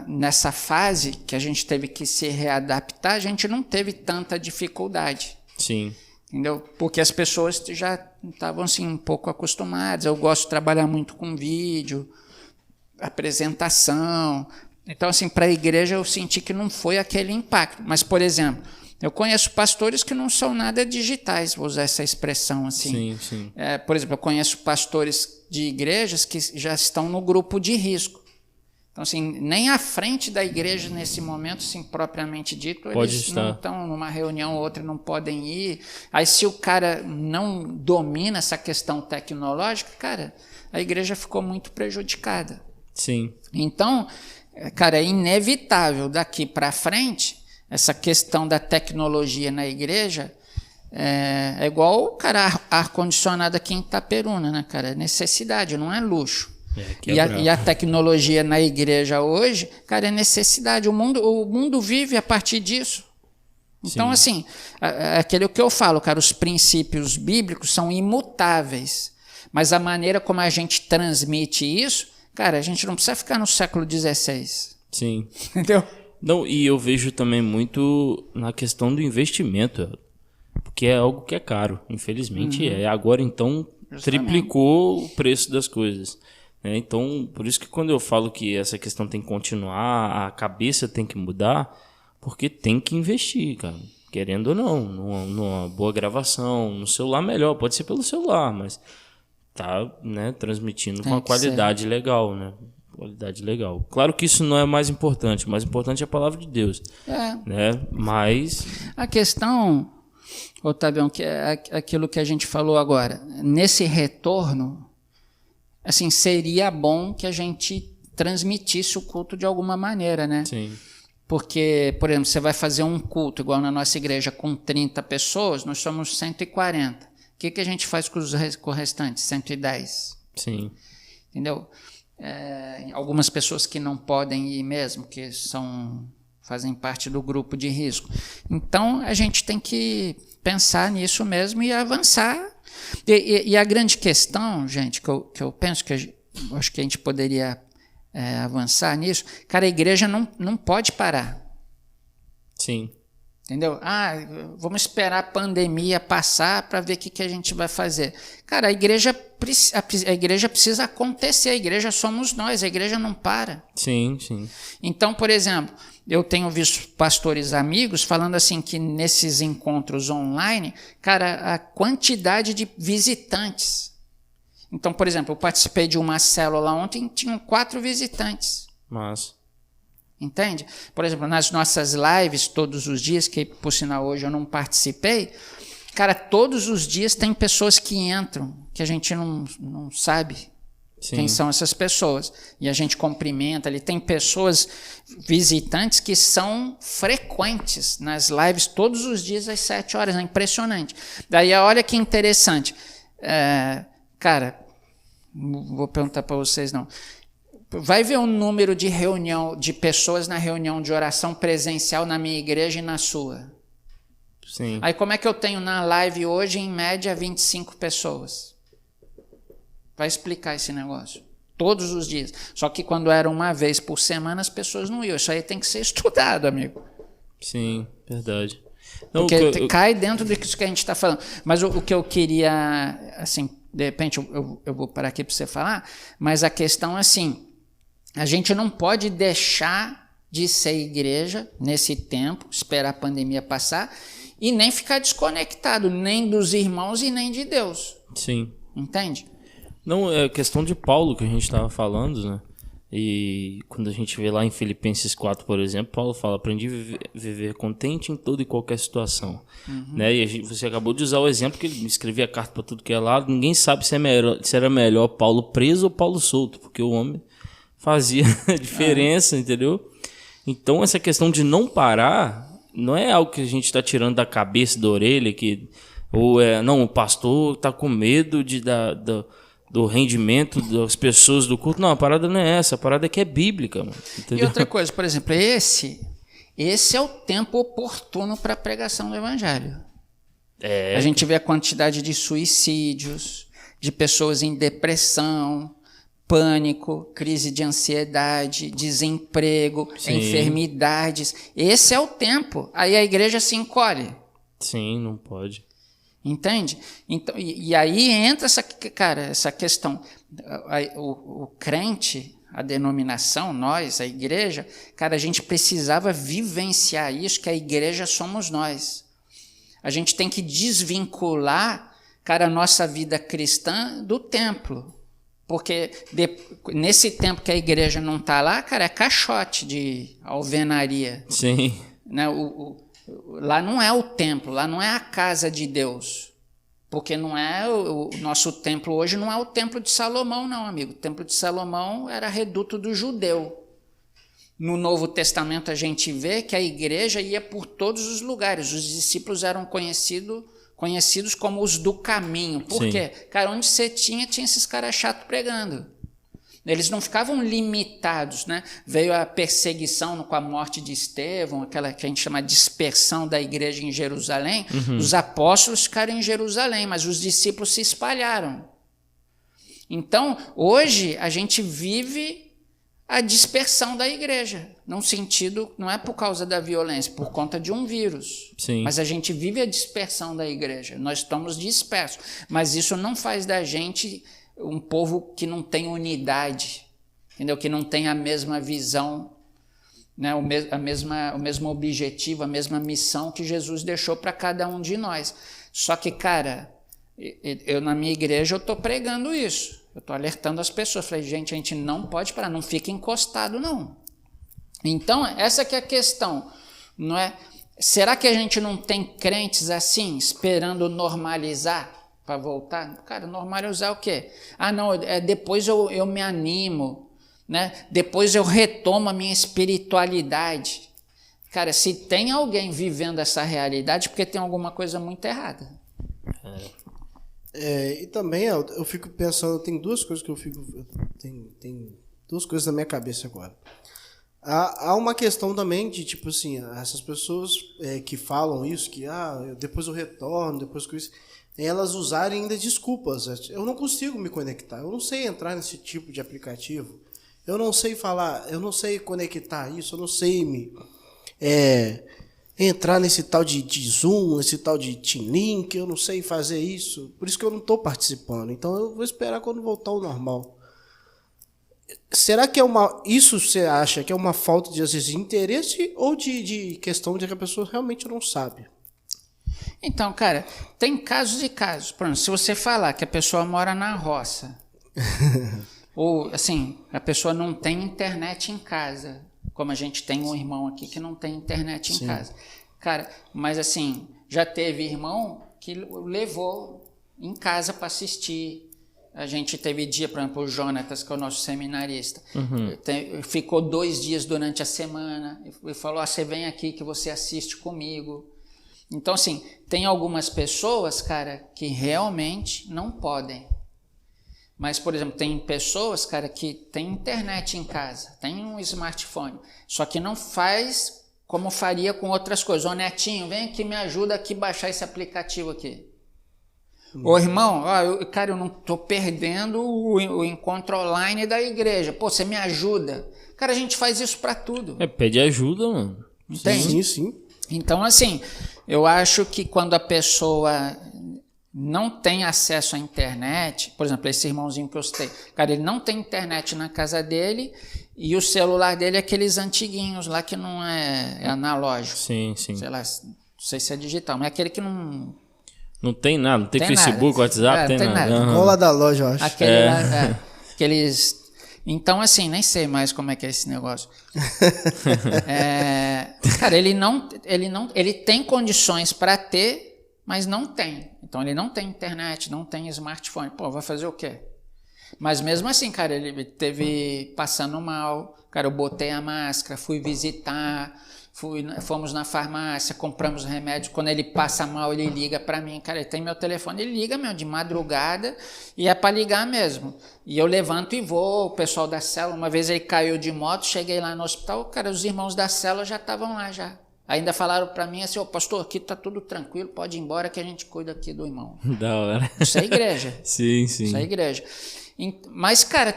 Speaker 4: nessa fase que a gente teve que se readaptar, a gente não teve tanta dificuldade.
Speaker 1: Sim.
Speaker 4: Entendeu? Porque as pessoas já estavam assim, um pouco acostumadas. Eu gosto de trabalhar muito com vídeo, apresentação. Então, assim, para a igreja eu senti que não foi aquele impacto. Mas, por exemplo, eu conheço pastores que não são nada digitais, vou usar essa expressão assim.
Speaker 1: Sim, sim.
Speaker 4: Por exemplo, eu conheço pastores de igrejas que já estão no grupo de risco. Então, assim, nem à frente da igreja nesse momento, assim, propriamente dito, eles não estão numa reunião ou outra, não podem ir. Aí, se o cara não domina essa questão tecnológica, cara, a igreja ficou muito prejudicada.
Speaker 1: Sim.
Speaker 4: Então, cara, é inevitável daqui para frente, essa questão da tecnologia na igreja é igual, cara, ar-condicionado aqui em Itaperuna, né, cara? É necessidade, não é luxo. E a tecnologia na igreja hoje, cara, é necessidade. O mundo vive a partir disso. Então, assim, aquele que eu falo, cara, os princípios bíblicos são imutáveis. Mas a maneira como a gente transmite isso, cara, a gente não precisa ficar no século XVI.
Speaker 1: Sim.
Speaker 4: Entendeu?
Speaker 1: Não, e eu vejo também muito na questão do investimento, porque é algo que é caro, infelizmente. Agora, então, triplicou o preço das coisas. Então, por isso que quando eu falo que essa questão tem que continuar, a cabeça tem que mudar, porque tem que investir, cara. Querendo ou não, numa boa gravação, no celular melhor, pode ser pelo celular, mas tá, né, transmitindo com uma qualidade legal, né? Qualidade legal. Claro que isso não é mais importante, o mais importante é a palavra de Deus. Né? Mas
Speaker 4: a questão, Otavião, que é aquilo que a gente falou agora, nesse retorno, assim, seria bom que a gente transmitisse o culto de alguma maneira, né?
Speaker 1: Sim.
Speaker 4: Porque, por exemplo, você vai fazer um culto, igual na nossa igreja, com 30 pessoas, nós somos 140. O que a gente faz com o restante? 110.
Speaker 1: Sim.
Speaker 4: Entendeu? Algumas pessoas que não podem ir mesmo, que fazem parte do grupo de risco. Então, a gente tem que pensar nisso mesmo e avançar. E a grande questão, gente, que eu penso que acho que a gente poderia avançar nisso, cara, a igreja não pode parar.
Speaker 1: Sim.
Speaker 4: Entendeu? Vamos esperar a pandemia passar para ver o que a gente vai fazer. Cara, a igreja precisa acontecer, a igreja somos nós, a igreja não para.
Speaker 1: Sim, sim.
Speaker 4: Então, por exemplo, eu tenho visto pastores amigos falando assim que nesses encontros online, cara, a quantidade de visitantes. Então, por exemplo, eu participei de uma célula ontem, tinham 4 visitantes.
Speaker 1: Mas
Speaker 4: entende? Por exemplo, nas nossas lives todos os dias, que por sinal hoje eu não participei, cara, todos os dias tem pessoas que entram, que a gente não sabe quem são essas pessoas. E a gente cumprimenta ali. Tem pessoas visitantes que são frequentes nas lives todos os dias às 7 horas. É impressionante. Daí olha que interessante. Cara, não vou perguntar para vocês não. Vai ver o número de de pessoas na reunião de oração presencial na minha igreja e na sua.
Speaker 1: Sim.
Speaker 4: Aí como é que eu tenho na live hoje, em média, 25 pessoas? Vai explicar esse negócio. Todos os dias. Só que quando era uma vez por semana, as pessoas não iam. Isso aí tem que ser estudado, amigo.
Speaker 1: Sim, verdade. Não,
Speaker 4: porque cai dentro disso que a gente está falando. Mas o que eu queria, assim, de repente eu vou parar aqui para você falar, mas a questão é assim, a gente não pode deixar de ser igreja nesse tempo, esperar a pandemia passar, e nem ficar desconectado, nem dos irmãos e nem de Deus.
Speaker 1: Sim.
Speaker 4: Entende?
Speaker 1: Não, é questão de Paulo que a gente estava falando, né? E quando a gente vê lá em Filipenses 4, por exemplo, Paulo fala, aprendi a viver contente em toda e qualquer situação. Né? E você acabou de usar o exemplo que ele escrevia carta para tudo que é lado, ninguém sabe se era melhor Paulo preso ou Paulo solto, porque o homem fazia diferença, entendeu? Então essa questão de não parar não é algo que a gente está tirando da cabeça, da orelha, não, o pastor está com medo do rendimento das pessoas do culto. Não, a parada não é essa, a parada é que é bíblica, mano. Entendeu?
Speaker 4: E outra coisa, por exemplo, esse é o tempo oportuno para a pregação do evangelho. A gente vê a quantidade de suicídios, de pessoas em depressão, pânico, crise de ansiedade, desemprego, enfermidades. Esse é o tempo. Aí a igreja se encolhe.
Speaker 1: Sim, não pode.
Speaker 4: Entende? Então, e aí entra essa questão. O crente, a denominação, nós, a igreja, cara, a gente precisava vivenciar isso, que a igreja somos nós. A gente tem que desvincular, cara, a nossa vida cristã do templo. Porque nesse tempo que a igreja não está lá, cara, é caixote de alvenaria.
Speaker 1: Sim.
Speaker 4: Né? Lá não é o templo, lá não é a casa de Deus. Porque não é o nosso templo hoje, não é o templo de Salomão, não, amigo. O templo de Salomão era reduto do judeu. No Novo Testamento a gente vê que a igreja ia por todos os lugares. Os discípulos eram conhecidos como os do caminho. Por quê? Cara, onde você tinha esses caras chatos pregando. Eles não ficavam limitados, né? Veio a perseguição com a morte de Estevão, aquela que a gente chama de dispersão da igreja em Jerusalém. Os apóstolos ficaram em Jerusalém, mas os discípulos se espalharam. Então, hoje, a gente vive a dispersão da igreja, num sentido, não é por causa da violência, por conta de um vírus.
Speaker 1: Sim.
Speaker 4: Mas a gente vive a dispersão da igreja, nós estamos dispersos, mas isso não faz da gente um povo que não tem unidade, entendeu? Que não tem a mesma visão, né? o mesmo objetivo, a mesma missão que Jesus deixou para cada um de nós. Só que, cara, eu na minha igreja eu estou pregando isso. Eu estou alertando as pessoas. Falei, gente, a gente não pode parar, não fica encostado, não. Então, essa que é a questão, não é? Será que a gente não tem crentes assim, esperando normalizar para voltar? Cara, normalizar o quê? Ah, não, depois eu me animo, né? Depois eu retomo a minha espiritualidade. Cara, se tem alguém vivendo essa realidade, porque tem alguma coisa muito errada.
Speaker 2: E também eu fico pensando, tem duas coisas que eu fico... Tem duas coisas na minha cabeça agora. Há uma questão também de, tipo assim, essas pessoas que falam isso, que depois eu retorno, depois que isso... Elas usarem ainda desculpas. Eu não consigo me conectar, eu não sei entrar nesse tipo de aplicativo, eu não sei falar, eu não sei conectar isso, eu não sei entrar nesse tal de Zoom, esse tal de Team Link, eu não sei fazer isso, por isso que eu não estou participando. Então eu vou esperar quando voltar ao normal. Será que isso você acha que é uma falta de, às vezes, de interesse ou de questão de que a pessoa realmente não sabe?
Speaker 4: Então, cara, tem casos e casos. Por exemplo, se você falar que a pessoa mora na roça, ou assim, a pessoa não tem internet em casa, como a gente tem um irmão aqui que não tem internet em casa. Cara, mas assim, já teve irmão que levou em casa para assistir. A gente teve dia, por exemplo, o Jonatas, que é o nosso seminarista, ficou 2 dias durante a semana e falou, você vem aqui que você assiste comigo. Então, assim, tem algumas pessoas, cara, que realmente não podem. Mas, por exemplo, tem pessoas, cara, que tem internet em casa, tem um smartphone, só que não faz como faria com outras coisas. Ô, Netinho, vem aqui, me ajuda aqui a baixar esse aplicativo aqui. Ô, irmão, cara, eu não tô perdendo o encontro online da igreja. Pô, você me ajuda. Cara, a gente faz isso para tudo.
Speaker 1: Pede ajuda, mano.
Speaker 4: Entende?
Speaker 2: Sim.
Speaker 4: Então, assim, eu acho que quando a pessoa não tem acesso à internet, por exemplo, esse irmãozinho que eu citei, cara, ele não tem internet na casa dele e o celular dele é aqueles antiguinhos lá que não é analógico.
Speaker 1: Sim.
Speaker 4: Sei lá, não sei se é digital, mas é aquele que não...
Speaker 1: Não tem nada, não tem Facebook,
Speaker 4: nada.
Speaker 1: WhatsApp, tem nada.
Speaker 2: Igual lá da loja, eu acho.
Speaker 4: Aqueles... Então, assim, nem sei mais como é que é esse negócio. Cara, ele tem condições para ter, mas não tem. Então, ele não tem internet, não tem smartphone. Pô, vai fazer o quê? Mas mesmo assim, cara, ele teve passando mal. Cara, eu botei a máscara, fui visitar, Fomos na farmácia, compramos remédio. Quando ele passa mal, ele liga para mim. Cara, ele tem meu telefone, ele liga mesmo de madrugada e é para ligar mesmo. E eu levanto e vou. O pessoal da célula, uma vez ele caiu de moto, cheguei lá no hospital, cara, os irmãos da célula já estavam lá já. Ainda falaram para mim assim, pastor, aqui tá tudo tranquilo, pode ir embora que a gente cuida aqui do irmão.
Speaker 1: Da hora.
Speaker 4: Isso é igreja.
Speaker 1: Sim.
Speaker 4: Isso é igreja. Mas, cara,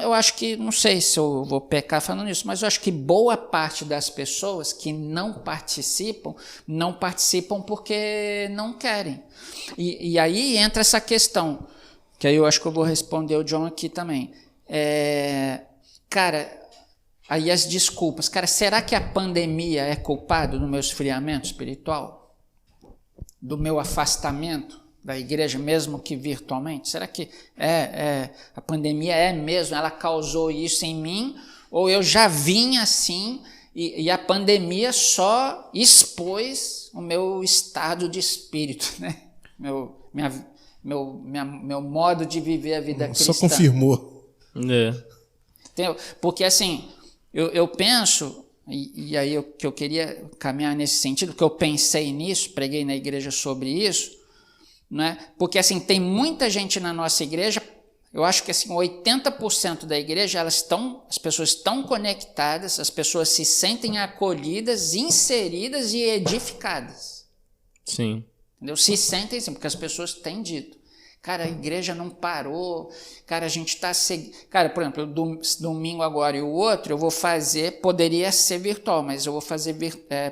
Speaker 4: eu acho que, não sei se eu vou pecar falando isso, mas eu acho que boa parte das pessoas que não participam porque não querem. E aí entra essa questão, que aí eu acho que eu vou responder o John aqui também. Cara, aí as desculpas. Cara, será que a pandemia é culpada do meu esfriamento espiritual? Do meu afastamento da igreja, mesmo que virtualmente? Será que a pandemia é mesmo, ela causou isso em mim? Ou eu já vim assim e a pandemia só expôs o meu estado de espírito, né? Meu modo de viver a vida cristã.
Speaker 3: Só confirmou.
Speaker 4: Porque assim, eu penso, e aí que eu queria caminhar nesse sentido, que eu pensei nisso, preguei na igreja sobre isso, né? Porque assim, tem muita gente na nossa igreja, eu acho que assim, 80% da igreja, as pessoas estão conectadas, as pessoas se sentem acolhidas, inseridas e edificadas.
Speaker 1: Sim.
Speaker 4: Entendeu? Se sentem assim, porque as pessoas têm dito. Cara, a igreja não parou, cara, a gente está seguindo. Cara, por exemplo, domingo agora e o outro, eu vou fazer, poderia ser virtual, mas eu vou fazer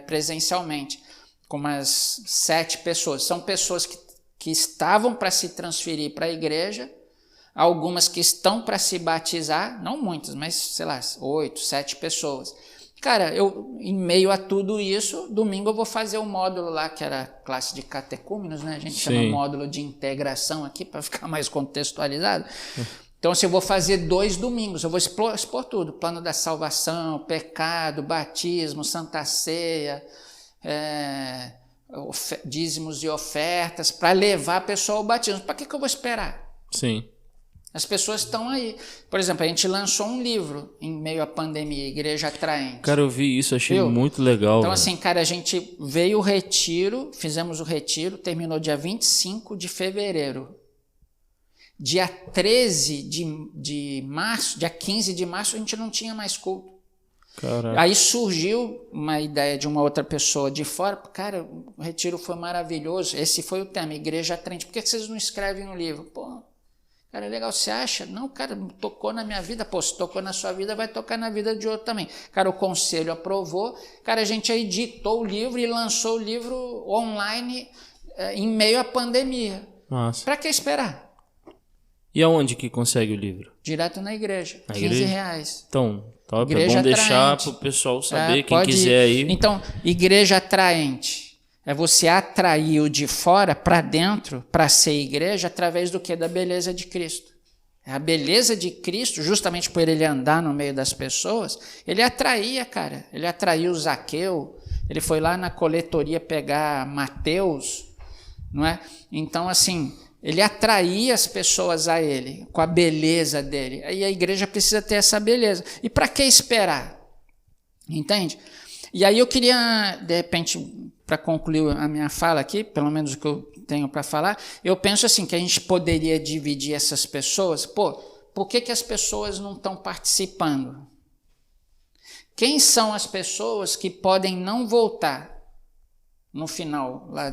Speaker 4: presencialmente, com umas 7 pessoas. São pessoas que estavam para se transferir para a igreja, algumas que estão para se batizar, não muitas, mas sei lá, 8, 7 pessoas. Cara, em meio a tudo isso, domingo eu vou fazer um módulo lá, que era classe de catecúmenos, né? A gente chama módulo de integração aqui, para ficar mais contextualizado. Então, assim, eu vou fazer 2 domingos, eu vou expor tudo, plano da salvação, pecado, batismo, santa ceia, dízimos e ofertas, para levar a pessoa ao batismo. Para que eu vou esperar?
Speaker 1: Sim.
Speaker 4: As pessoas estão aí. Por exemplo, a gente lançou um livro em meio à pandemia, Igreja Atraente.
Speaker 1: Cara, eu vi isso, achei muito legal.
Speaker 4: Então, assim, cara, a gente veio o retiro, fizemos o retiro, terminou dia 25 de fevereiro. Dia 13 de março, dia 15 de março, a gente não tinha mais culto.
Speaker 1: Caraca.
Speaker 4: Aí surgiu uma ideia de uma outra pessoa de fora. Cara, o retiro foi maravilhoso. Esse foi o tema, Igreja Atraente. Por que vocês não escrevem um livro? Pô, cara, é legal, você acha? Não, cara, tocou na minha vida. Pô, se tocou na sua vida, vai tocar na vida de outro também. Cara, o conselho aprovou. Cara, a gente editou o livro e lançou o livro online em meio à pandemia.
Speaker 1: Nossa.
Speaker 4: Pra que esperar?
Speaker 1: E aonde que consegue o livro?
Speaker 4: Direto na igreja.
Speaker 1: Na
Speaker 4: R$15.
Speaker 1: Igreja? Então, top.
Speaker 4: Igreja
Speaker 1: É bom deixar
Speaker 4: Atraente.
Speaker 1: pro pessoal saber, quem quiser aí.
Speaker 4: Então, Igreja Atraente. É você atrair o de fora para dentro, para ser igreja, através do quê? Da beleza de Cristo. A beleza de Cristo, justamente por ele andar no meio das pessoas, ele atraía, cara. Ele atraiu Zaqueu, ele foi lá na coletoria pegar Mateus, não é? Então, assim, ele atraía as pessoas a ele, com a beleza dele. E a igreja precisa ter essa beleza. E para que esperar? Entende? E aí eu queria, de repente, para concluir a minha fala aqui, pelo menos o que eu tenho para falar, eu penso assim, que a gente poderia dividir essas pessoas. Pô, por que as pessoas não estão participando? Quem são as pessoas que podem não voltar no final, lá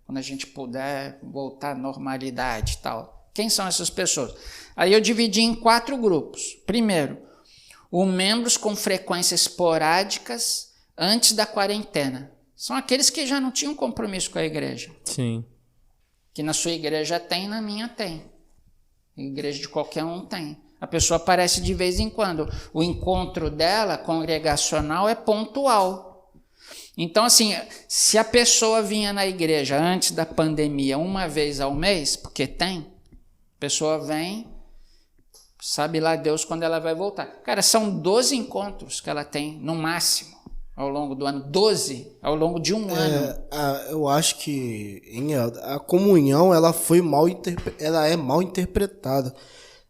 Speaker 4: quando a gente puder voltar à normalidade e tal? Quem são essas pessoas? Aí eu dividi em 4 grupos. Primeiro, os membros com frequências esporádicas antes da quarentena. São aqueles que já não tinham compromisso com a igreja.
Speaker 1: Sim.
Speaker 4: Que na sua igreja tem, na minha tem. A igreja de qualquer um tem. A pessoa aparece de vez em quando. O encontro dela, congregacional, é pontual. Então, assim, se a pessoa vinha na igreja antes da pandemia 1 vez ao mês, porque tem, a pessoa vem, sabe lá Deus quando ela vai voltar. Cara, são 12 encontros que ela tem, no máximo. Ao longo do ano, 12 ao longo de um ano.
Speaker 2: Eu acho que a comunhão ela é mal interpretada.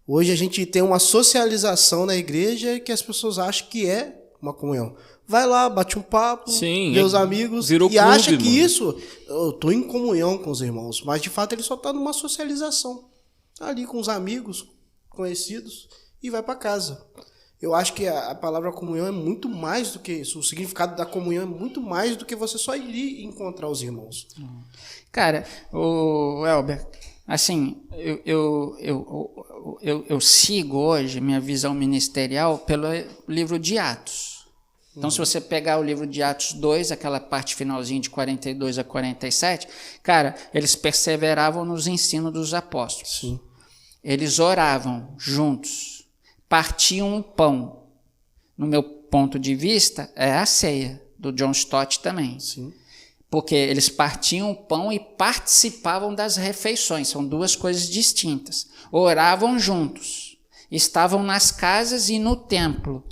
Speaker 2: Hoje a gente tem uma socialização na igreja que as pessoas acham que é uma comunhão. Vai lá, bate um papo,
Speaker 1: Sim,
Speaker 2: vê os amigos
Speaker 1: virou
Speaker 2: e
Speaker 1: clube,
Speaker 2: acha que
Speaker 1: mano.
Speaker 2: isso, eu tô em comunhão com os irmãos, mas de fato ele só tá numa socialização, tá ali com os amigos, conhecidos e vai para casa. Eu acho que a palavra comunhão é muito mais do que isso, o significado da comunhão é muito mais do que você só ir encontrar os irmãos.
Speaker 4: Cara, o Elber, assim, eu sigo hoje minha visão ministerial pelo livro de Atos. Então, se você pegar o livro de Atos 2, aquela parte finalzinha de 42 a 47, cara, eles perseveravam nos ensinos dos apóstolos.
Speaker 2: Sim.
Speaker 4: Eles oravam juntos, partiam o pão. No meu ponto de vista, é a ceia, do John Stott também.
Speaker 2: Sim.
Speaker 4: Porque eles partiam o pão e participavam das refeições, são duas coisas distintas. Oravam juntos, estavam nas casas e no templo.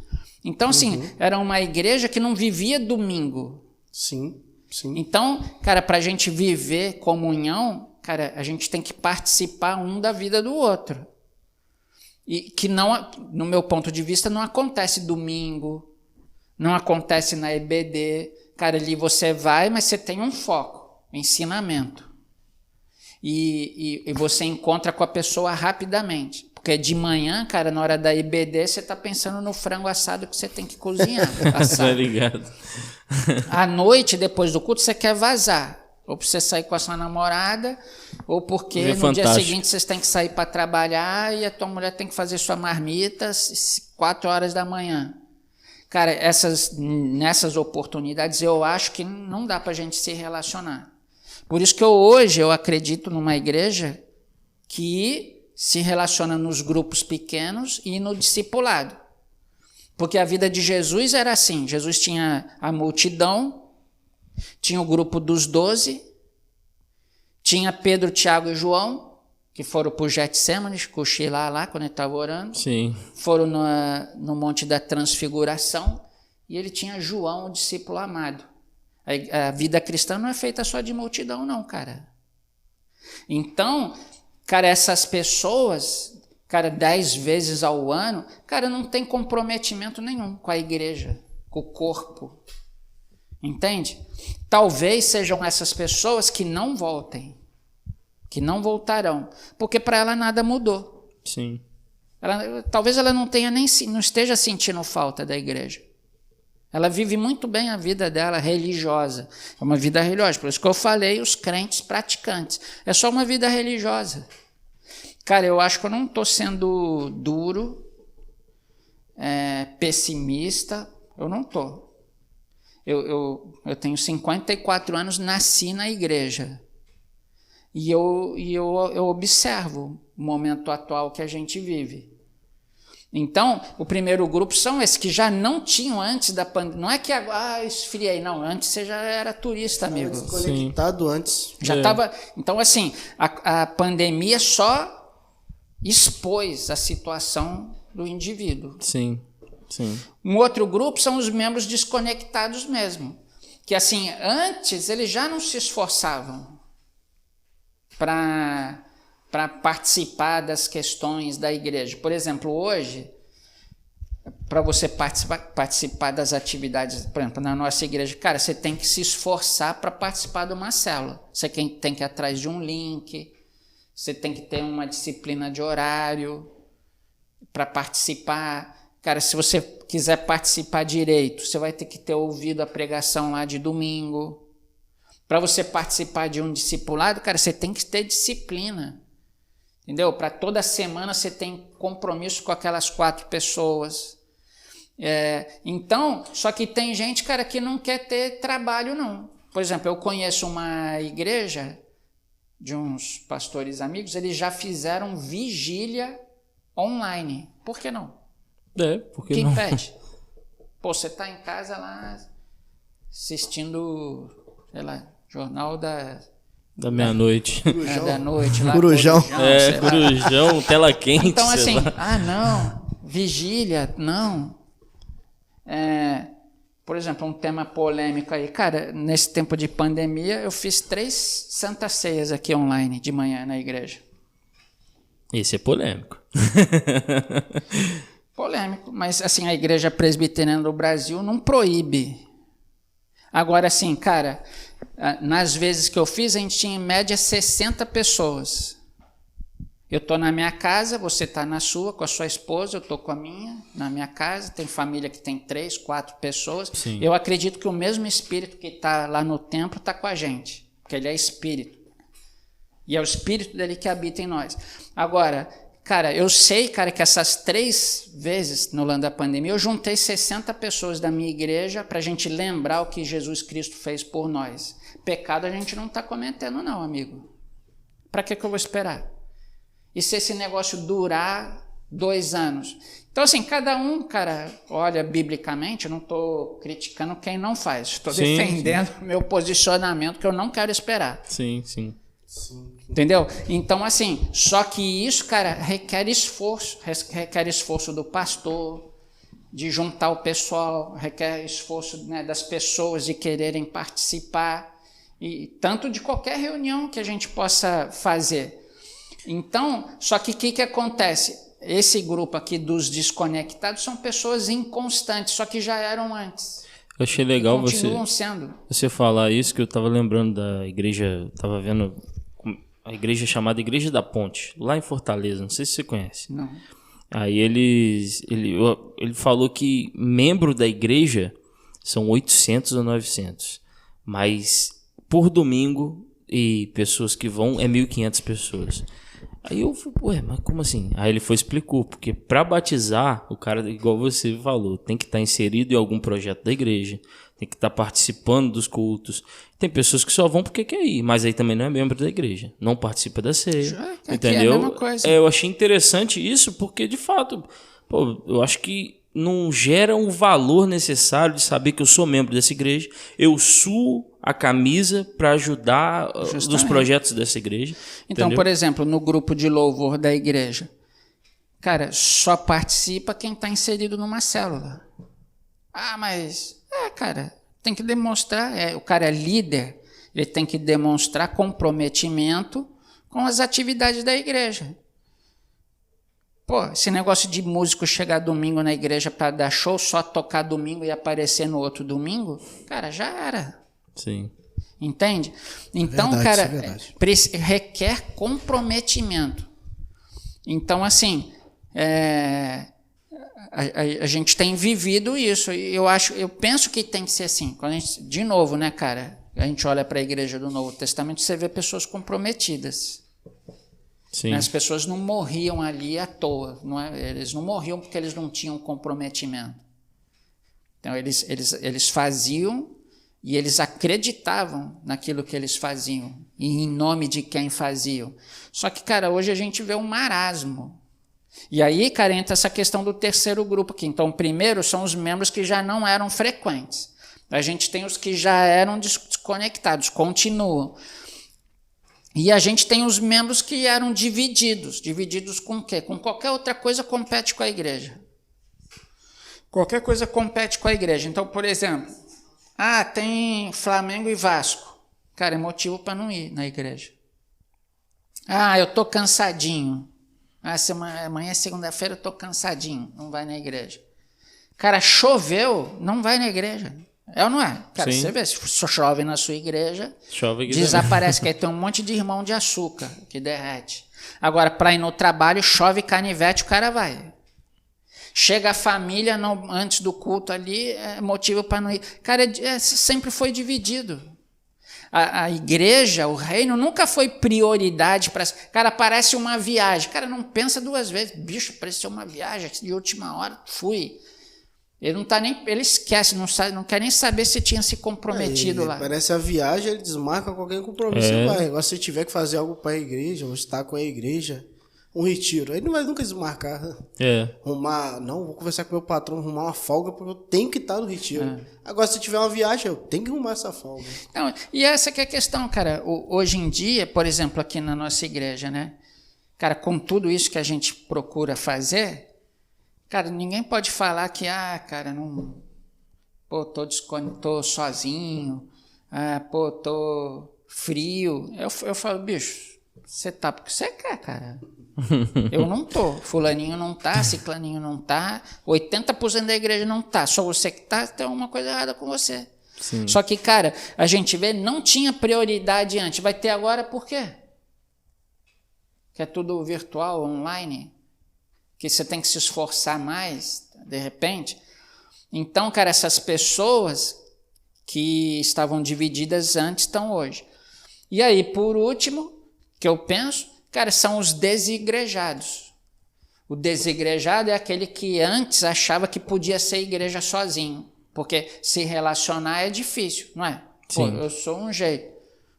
Speaker 4: Então, assim, era uma igreja que não vivia domingo.
Speaker 2: Sim, sim.
Speaker 4: Então, cara, para a gente viver comunhão, cara, a gente tem que participar um da vida do outro. E que não, no meu ponto de vista, não acontece domingo, não acontece na EBD. Cara, ali você vai, mas você tem um foco, ensinamento. E você encontra com a pessoa rapidamente. Porque de manhã, cara, na hora da IBD, você tá pensando no frango assado que você tem que cozinhar.
Speaker 1: Tá ligado?
Speaker 4: À noite, depois do culto, você quer vazar. Ou pra você sair com a sua namorada, ou porque
Speaker 1: É
Speaker 4: no
Speaker 1: fantástico.
Speaker 4: dia seguinte vocês têm que sair para trabalhar e a tua mulher tem que fazer sua marmita às 4 horas da manhã. Cara, nessas oportunidades eu acho que não dá pra gente se relacionar. Por isso que hoje eu acredito numa igreja que se relaciona nos grupos pequenos e no discipulado. Porque a vida de Jesus era assim, Jesus tinha a multidão, tinha o grupo dos 12, tinha Pedro, Tiago e João, que foram para o Getsemane, cochilar lá quando ele estava orando.
Speaker 1: Sim.
Speaker 4: Foram no Monte da Transfiguração, e ele tinha João, o discípulo amado. A vida cristã não é feita só de multidão, não, cara. Então, cara, essas pessoas, cara, 10 vezes ao ano, cara, não tem comprometimento nenhum com a igreja, com o corpo. Entende? Talvez sejam essas pessoas que não voltem, que não voltarão, porque para ela nada mudou.
Speaker 1: Sim.
Speaker 4: Talvez ela não esteja sentindo falta da igreja. Ela vive muito bem a vida dela religiosa. É uma vida religiosa. Por isso que eu falei os crentes praticantes. É só uma vida religiosa. Cara, eu acho que eu não estou sendo duro, pessimista. Eu não estou. Eu tenho 54 anos, nasci na igreja. E eu observo o momento atual que a gente vive. Então, o primeiro grupo são esses que já não tinham antes da pandemia. Não é que agora esfriei, não. Antes você já era turista, amigo.
Speaker 2: Desconectado antes.
Speaker 4: Já estava. Então, assim, a pandemia só expôs a situação do indivíduo.
Speaker 1: Sim, sim.
Speaker 4: Um outro grupo são os membros desconectados mesmo. Que, assim, antes eles já não se esforçavam para participar das questões da igreja. Por exemplo, hoje, para você participar das atividades, por exemplo, na nossa igreja, cara, você tem que se esforçar para participar de uma célula. Você tem que ir atrás de um link, você tem que ter uma disciplina de horário para participar. Cara, se você quiser participar direito, você vai ter que ter ouvido a pregação lá de domingo. Para você participar de um discipulado, cara, você tem que ter disciplina. Entendeu? Para toda semana você tem compromisso com aquelas 4 pessoas. Então, só que tem gente, cara, que não quer ter trabalho, não. Por exemplo, eu conheço uma igreja de uns pastores amigos, eles já fizeram vigília online. Por que não?
Speaker 1: Porque
Speaker 4: Quem
Speaker 1: não?
Speaker 4: impede? Pô, você tá em casa lá assistindo, sei lá, jornal da
Speaker 1: meia-noite.
Speaker 4: da noite lá.
Speaker 2: Corujão.
Speaker 1: Corujão, tela quente.
Speaker 4: Então, assim,
Speaker 1: lá.
Speaker 4: não, vigília, não. Por exemplo, um tema polêmico aí. Cara, nesse tempo de pandemia, eu fiz 3 santas ceias aqui online de manhã na igreja.
Speaker 1: Esse é polêmico.
Speaker 4: Polêmico. polêmico, mas assim, a Igreja Presbiteriana do Brasil não proíbe. Agora, assim, cara, nas vezes que eu fiz, a gente tinha em média 60 pessoas. Eu estou na minha casa, você está na sua, com a sua esposa, eu estou com a minha, na minha casa. Tem família que tem 3, 4 pessoas.
Speaker 1: Sim.
Speaker 4: Eu acredito que o mesmo Espírito que está lá no templo está com a gente, porque ele é Espírito. E é o Espírito dele que habita em nós. Agora, cara, eu sei, cara, que essas 3 vezes no ano da pandemia, eu juntei 60 pessoas da minha igreja para a gente lembrar o que Jesus Cristo fez por nós. Pecado a gente não está cometendo, não, amigo. Para que eu vou esperar? E se esse negócio durar 2 anos? Então, assim, cada um, cara, olha, biblicamente, eu não estou criticando quem não faz. Estou defendendo o meu posicionamento, que eu não quero esperar.
Speaker 1: Sim, sim.
Speaker 4: Entendeu? Então, assim, só que isso, cara, requer esforço do pastor, de juntar o pessoal, requer esforço, né, das pessoas de quererem participar, e tanto de qualquer reunião que a gente possa fazer. Então, só que o que acontece? Esse grupo aqui dos desconectados são pessoas inconstantes, só que já eram antes.
Speaker 1: Eu achei legal
Speaker 4: você
Speaker 1: falar isso, que eu estava lembrando da igreja, estava vendo a igreja chamada Igreja da Ponte, lá em Fortaleza, não sei se você conhece.
Speaker 4: Não.
Speaker 1: Aí ele falou que membro da igreja são 800 ou 900, mas por domingo e pessoas que vão é 1.500 pessoas. Aí eu falei, ué, mas como assim? Aí ele explicou, porque para batizar, o cara, igual você falou, tem que estar inserido em algum projeto da igreja, tem que estar participando dos cultos. Tem pessoas que só vão porque quer ir, mas aí também não é membro da igreja, não participa da ceia, entendeu?
Speaker 4: É a mesma coisa.
Speaker 1: Eu achei interessante isso, porque de fato, pô, eu acho que não gera o valor necessário de saber que eu sou membro dessa igreja, eu suo a camisa para ajudar nos projetos dessa igreja.
Speaker 4: Então, entendeu? Por exemplo, no grupo de louvor da igreja, cara, só participa quem está inserido numa célula. Ah, mas, cara, tem que demonstrar, o cara é líder, ele tem que demonstrar comprometimento com as atividades da igreja. Pô, esse negócio de músico chegar domingo na igreja para dar show, só tocar domingo e aparecer no outro domingo, cara, já era.
Speaker 1: Sim.
Speaker 4: Entende? Então,
Speaker 2: verdade,
Speaker 4: cara, requer comprometimento. Então, assim, a gente tem vivido isso. E eu penso que tem que ser assim. Quando a gente, de novo, né, cara? A gente olha para a igreja do Novo Testamento, você vê pessoas comprometidas.
Speaker 1: Sim.
Speaker 4: As pessoas não morriam ali à toa. Eles não morriam porque eles não tinham comprometimento. Então, eles faziam e eles acreditavam naquilo que eles faziam e em nome de quem faziam. Só que, cara, hoje a gente vê um marasmo. E aí, cara, entra essa questão do terceiro grupo aqui. Então, primeiro são os membros que já não eram frequentes. A gente tem os que já eram desconectados, continuam. E a gente tem os membros que eram divididos. Divididos com o quê? Com qualquer outra coisa compete com a igreja. Qualquer coisa compete com a igreja. Então, por exemplo, tem Flamengo e Vasco. Cara, é motivo para não ir na igreja. Eu tô cansadinho. Amanhã é segunda-feira, eu tô cansadinho. Não vai na igreja. Cara, choveu, não vai na igreja. É ou não é? Cara,
Speaker 1: Sim.
Speaker 4: você vê, se chove na sua igreja, desaparece, que aí tem um monte de irmão de açúcar que derrete. Agora, para ir no trabalho, chove canivete, o cara vai. Chega a família antes do culto ali, é motivo para não ir. Cara, sempre foi dividido. A igreja, o reino, nunca foi prioridade para... Cara, parece uma viagem. Cara, não pensa 2 vezes. Bicho, pareceu uma viagem. De última hora, fui. Ele esquece, não quer nem saber se tinha se comprometido lá.
Speaker 2: Parece a viagem, ele desmarca qualquer compromisso e vai. Agora, se tiver que fazer algo para a igreja, ou estar com a igreja, um retiro, aí não vai nunca desmarcar. Vou conversar com meu patrão, arrumar uma folga, porque eu tenho que estar no retiro. Agora, se tiver uma viagem, eu tenho que arrumar essa folga.
Speaker 4: Não, e essa que é a questão, cara. Hoje em dia, por exemplo, aqui na nossa igreja, né? Cara, com tudo isso que a gente procura fazer... Cara, ninguém pode falar que, cara, não... Pô, tô sozinho. Tô frio. Eu falo, bicho, Você tá porque você quer, cara. Eu não tô. Fulaninho não tá, ciclaninho não tá, 80% da igreja não tá. Só você que tá, tem alguma coisa errada com você.
Speaker 1: Sim.
Speaker 4: Só que, cara, a gente vê, não tinha prioridade antes. Vai ter agora por quê? Que é tudo virtual, online. Que você tem que se esforçar mais, de repente. Então, cara, essas pessoas que estavam divididas antes estão hoje. E aí, por último, que eu penso, cara, são os desigrejados. O desigrejado é aquele que antes achava que podia ser igreja sozinho. Porque se relacionar é difícil, não é? Pô, eu sou um jeito.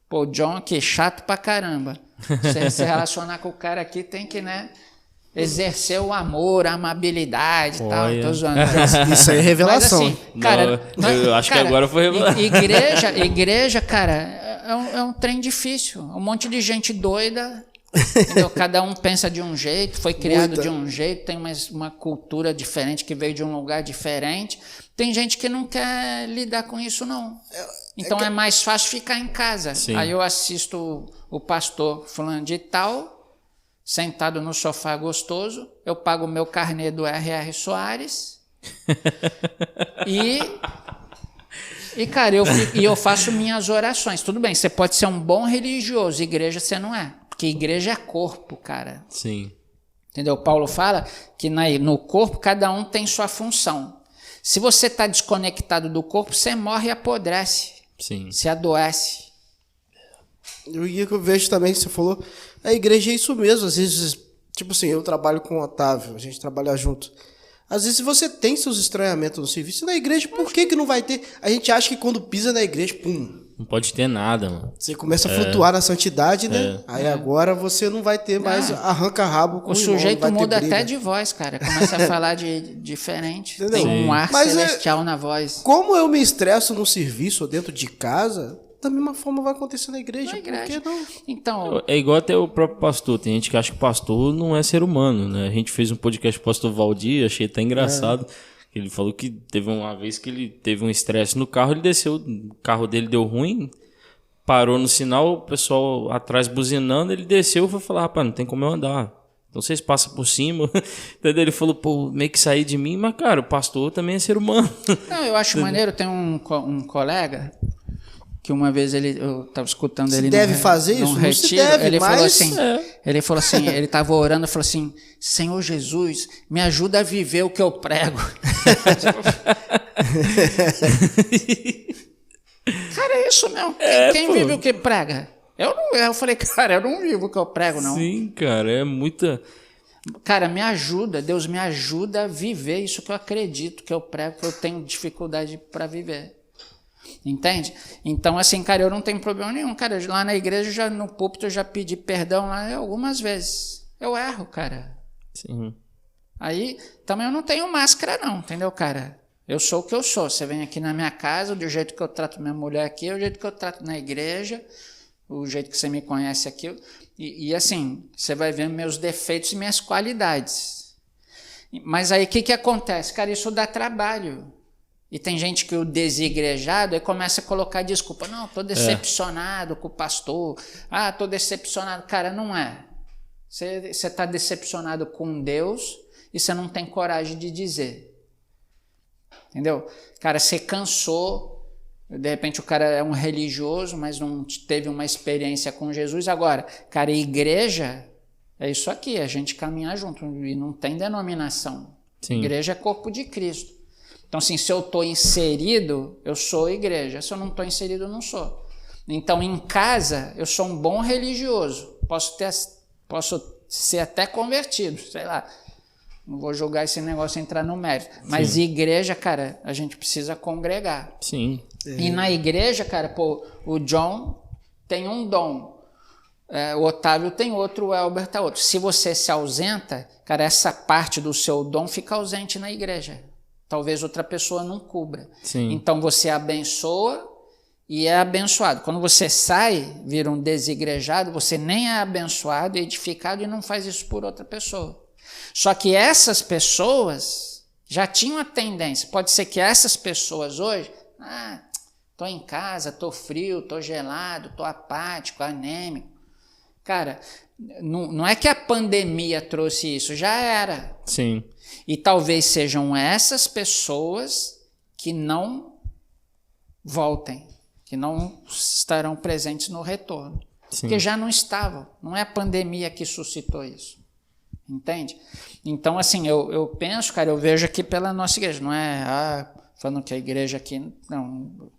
Speaker 4: Pô, o John aqui, chato pra caramba. Você se relacionar com o cara aqui tem que, né, exercer o amor, a amabilidade e tal. Tô zoando.
Speaker 2: Isso aí é revelação.
Speaker 4: Mas, assim, cara,
Speaker 1: eu acho que agora foi revelado.
Speaker 4: Igreja, cara, é um trem difícil. Um monte de gente doida. Entendeu? Cada um pensa de um jeito, foi criado de um jeito, tem uma cultura diferente que veio de um lugar diferente. Tem gente que não quer lidar com isso, não. Então é mais fácil ficar em casa.
Speaker 1: Sim.
Speaker 4: Aí eu assisto o pastor fulano de tal, sentado no sofá gostoso, eu pago o meu carnê do R.R. Soares e cara, eu faço minhas orações. Tudo bem, você pode ser um bom religioso, igreja você não é. Porque igreja é corpo, cara.
Speaker 1: Sim.
Speaker 4: Entendeu? Paulo fala que no corpo cada um tem sua função. Se você está desconectado do corpo, você morre e apodrece.
Speaker 1: Sim.
Speaker 4: Se adoece.
Speaker 2: E o que eu vejo também, que você falou, a igreja é isso mesmo. Às vezes, tipo assim, eu trabalho com o Otávio, a gente trabalha junto. Às vezes você tem seus estranhamentos no serviço. Na igreja, por que não vai ter? A gente acha que quando pisa na igreja, pum...
Speaker 1: Não pode ter nada, mano.
Speaker 2: Você começa a flutuar na santidade, né? Aí agora você não vai ter mais arranca-rabo com
Speaker 4: o sujeito muda até de voz, cara. Começa a falar de diferente. Entendeu? Tem um ar celestial na voz.
Speaker 2: Como eu me estresso no serviço ou dentro de casa, da mesma forma vai acontecer na igreja. Por que não?
Speaker 4: Então,
Speaker 1: é igual até o próprio pastor. Tem gente que acha que pastor não é ser humano, né? A gente fez um podcast com o pastor Valdir, achei até engraçado. Ele falou que teve uma vez que ele teve um estresse no carro, ele desceu, o carro dele deu ruim, parou no sinal, o pessoal atrás buzinando, ele desceu e foi falar, rapaz, não tem como eu andar. Então vocês passam por cima. Entendeu? Ele falou, pô, meio que sair de mim, mas cara, o pastor também é ser humano.
Speaker 4: Não, eu acho maneiro, tem um colega que uma vez eu estava escutando ele
Speaker 2: deve fazer isso?
Speaker 4: Não
Speaker 2: se deve,
Speaker 4: ele
Speaker 2: mas...
Speaker 4: falou assim, ele estava orando e falou assim, Senhor Jesus, me ajuda a viver o que eu prego. Cara, é isso mesmo. Quem vive o que prega? Eu falei, cara, eu não vivo o que eu prego, não.
Speaker 1: Sim, cara, é muita...
Speaker 4: Cara, me ajuda, Deus me ajuda a viver isso que eu acredito, que eu prego, que eu tenho dificuldade para viver. Entende? Então, assim, cara, eu não tenho problema nenhum. Cara, lá na igreja, no púlpito, eu já pedi perdão lá algumas vezes. Eu erro, cara.
Speaker 1: Sim.
Speaker 4: Aí, também eu não tenho máscara, não, entendeu, cara? Eu sou o que eu sou. Você vem aqui na minha casa, do jeito que eu trato minha mulher aqui, é o jeito que eu trato na igreja, o jeito que você me conhece aqui. E assim, você vai ver meus defeitos e minhas qualidades. Mas aí, o que acontece? Cara, isso dá trabalho. E tem gente que o desigrejado aí começa a colocar desculpa. Não, estou decepcionado com o pastor. Ah, estou decepcionado. Cara, não é. Você está decepcionado com Deus e você não tem coragem de dizer. Entendeu? Cara, você cansou. De repente o cara é um religioso, mas não teve uma experiência com Jesus. Agora, cara, igreja é isso aqui. A gente caminhar junto. E não tem denominação. Sim. Igreja é corpo de Cristo. Então, assim, se eu estou inserido, eu sou igreja. Se eu não estou inserido, eu não sou. Então, em casa, eu sou um bom religioso. Posso ser até convertido, sei lá. Não vou julgar esse negócio entrar no mérito. Mas igreja, cara, a gente precisa congregar.
Speaker 1: Sim.
Speaker 4: E na igreja, cara, pô, o John tem um dom. O Otávio tem outro, o Elber tem outro. Se você se ausenta, cara, essa parte do seu dom fica ausente na igreja. Talvez outra pessoa não cubra.
Speaker 1: Sim.
Speaker 4: Então você abençoa e é abençoado. Quando você sai, vira um desigrejado, você nem é abençoado e edificado e não faz isso por outra pessoa. Só que essas pessoas já tinham a tendência. Pode ser que essas pessoas hoje, estou em casa, estou frio, estou gelado, estou apático, anêmico. Cara, não é que a pandemia trouxe isso, já era.
Speaker 1: Sim.
Speaker 4: E talvez sejam essas pessoas que não voltem, que não estarão presentes no retorno. Sim. Porque já não estavam. Não é a pandemia que suscitou isso. Entende? Então, assim, eu penso, cara, eu vejo aqui pela nossa igreja. Não é falando que a igreja aqui, não,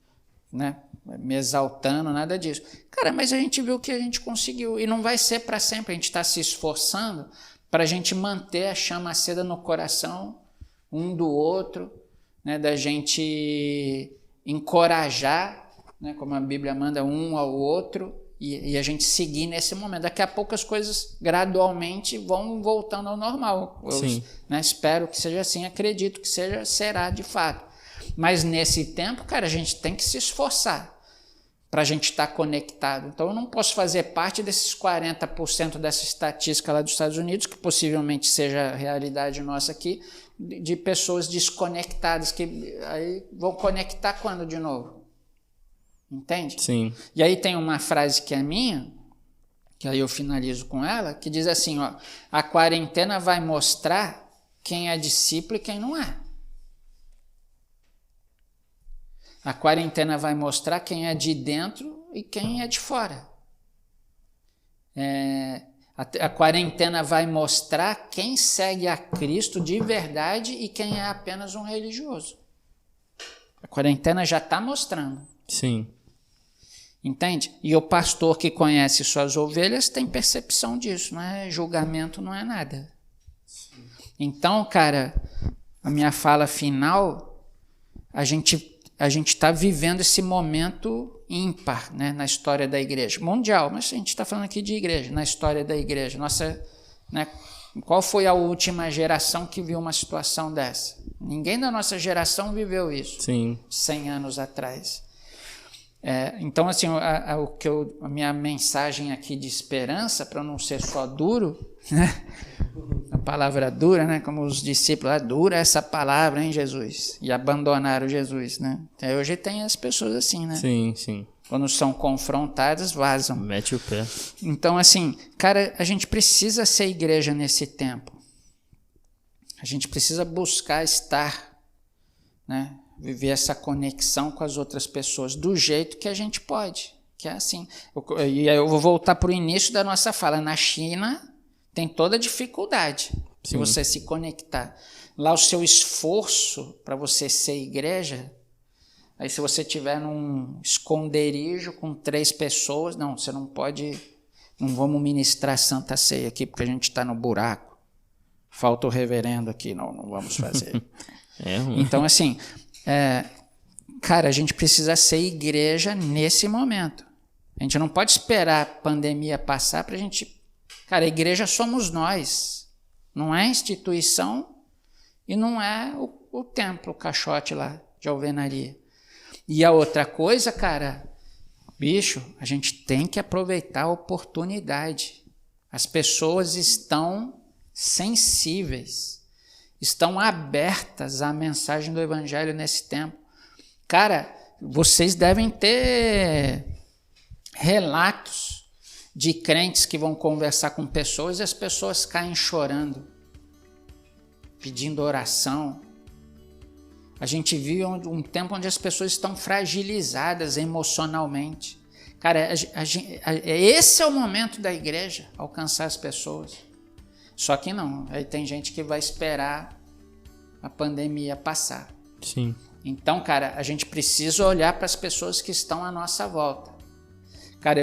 Speaker 4: né, me exaltando, nada disso. Cara, mas a gente viu que a gente conseguiu. E não vai ser para sempre. A gente está se esforçando para a gente manter a chama acesa no coração um do outro, né, da gente encorajar, né, como a Bíblia manda, um ao outro, e a gente seguir nesse momento. Daqui a pouco as coisas gradualmente vão voltando ao normal.
Speaker 1: Sim.
Speaker 4: Né, espero que seja assim, acredito que será de fato. Mas nesse tempo, cara, a gente tem que se esforçar para a gente estar conectado. Então eu não posso fazer parte desses 40% dessa estatística lá dos Estados Unidos, que possivelmente seja a realidade nossa aqui, de pessoas desconectadas, que aí vão conectar quando de novo? Entende?
Speaker 1: Sim.
Speaker 4: E aí tem uma frase que é minha, que aí eu finalizo com ela, que diz assim, ó, a quarentena vai mostrar quem é discípulo e quem não é. A quarentena vai mostrar quem é de dentro e quem é de fora. A quarentena vai mostrar quem segue a Cristo de verdade e quem é apenas um religioso. A quarentena já está mostrando.
Speaker 1: Sim.
Speaker 4: Entende? E o pastor que conhece suas ovelhas tem percepção disso. Não é julgamento, não é nada. Então, cara, a minha fala final, a gente está vivendo esse momento ímpar, né, na história da igreja. Mundial, mas a gente está falando aqui de igreja, na história da igreja. Nossa, né, qual foi a última geração que viu uma situação dessa? Ninguém da nossa geração viveu isso.
Speaker 1: Sim.
Speaker 4: 100 anos atrás. Então, assim, a minha mensagem aqui de esperança, para não ser só duro, né? A palavra dura, né? Como os discípulos, dura essa palavra, hein, Jesus? E abandonaram Jesus, né? Até hoje tem as pessoas assim, né?
Speaker 1: Sim, sim.
Speaker 4: Quando são confrontadas, vazam.
Speaker 1: Mete o pé.
Speaker 4: Então, assim, cara, a gente precisa ser igreja nesse tempo. A gente precisa buscar estar, né? Viver essa conexão com as outras pessoas do jeito que a gente pode, que é assim. E aí eu vou voltar para o início da nossa fala. Na China tem toda a dificuldade de você se conectar. Lá o seu esforço para você ser igreja, aí se você estiver num esconderijo com 3 pessoas, não, você não pode, não vamos ministrar Santa Ceia aqui porque a gente está no buraco. Falta o reverendo aqui, não vamos fazer. Então, assim, cara, a gente precisa ser igreja nesse momento. A gente não pode esperar a pandemia passar para a gente... Cara, a igreja somos nós. Não é instituição e não é o templo, o caixote lá de alvenaria. E a outra coisa, cara, bicho, a gente tem que aproveitar a oportunidade. As pessoas estão sensíveis, estão abertas à mensagem do evangelho nesse tempo. Cara, vocês devem ter relatos de crentes que vão conversar com pessoas e as pessoas caem chorando, pedindo oração. A gente vive um tempo onde as pessoas estão fragilizadas emocionalmente. Cara, esse é o momento da igreja, alcançar as pessoas. Só que não, aí tem gente que vai esperar a pandemia passar.
Speaker 1: Sim.
Speaker 4: Então, cara, a gente precisa olhar para as pessoas que estão à nossa volta. Cara,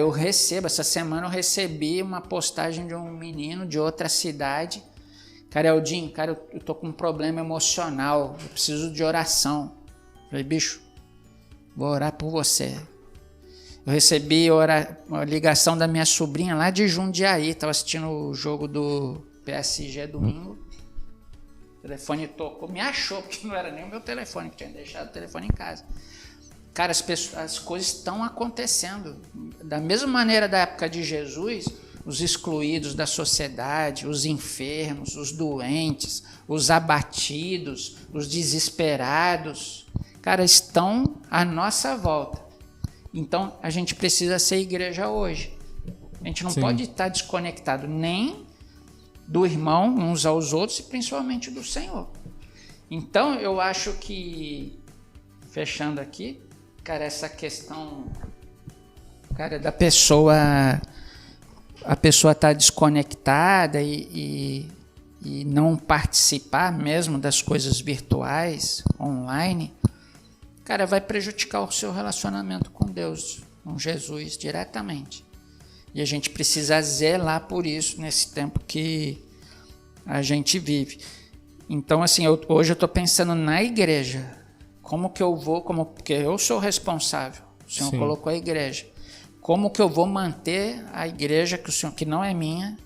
Speaker 4: essa semana eu recebi uma postagem de um menino de outra cidade. Cara, Eldinho, cara, eu tô com um problema emocional, eu preciso de oração. Eu falei, bicho, vou orar por você. Eu recebi uma ligação da minha sobrinha lá de Jundiaí, estava assistindo o jogo do PSG domingo. O telefone tocou, me achou, porque não era nem o meu telefone, que tinha deixado o telefone em casa. Cara, as coisas estão acontecendo. Da mesma maneira da época de Jesus, os excluídos da sociedade, os enfermos, os doentes, os abatidos, os desesperados, cara, estão à nossa volta. Então, a gente precisa ser igreja hoje. A gente não pode estar desconectado nem do irmão uns aos outros e principalmente do Senhor. Então, eu acho que, fechando aqui, cara, essa questão, cara, da pessoa, a pessoa estar desconectada e não participar mesmo das coisas virtuais, online, cara, vai prejudicar o seu relacionamento com Deus, com Jesus, diretamente. E a gente precisa zelar por isso nesse tempo que a gente vive. Então, assim, hoje eu estou pensando na igreja. Como que eu vou, porque eu sou responsável, o Senhor colocou a igreja. Como que eu vou manter a igreja que o Senhor, que não é minha?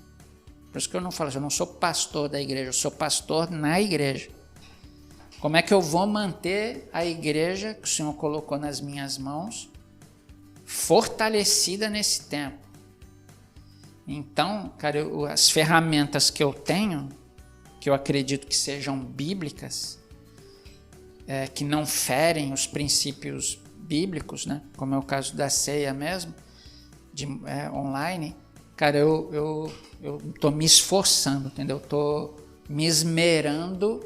Speaker 4: Por isso que eu não falo, eu não sou pastor da igreja, eu sou pastor na igreja. Como é que eu vou manter a igreja que o Senhor colocou nas minhas mãos fortalecida nesse tempo? Então, cara, as ferramentas que eu tenho, que eu acredito que sejam bíblicas, que não ferem os princípios bíblicos, né? Como é o caso da ceia mesmo, online, cara, eu estou me esforçando, entendeu? Eu estou me esmerando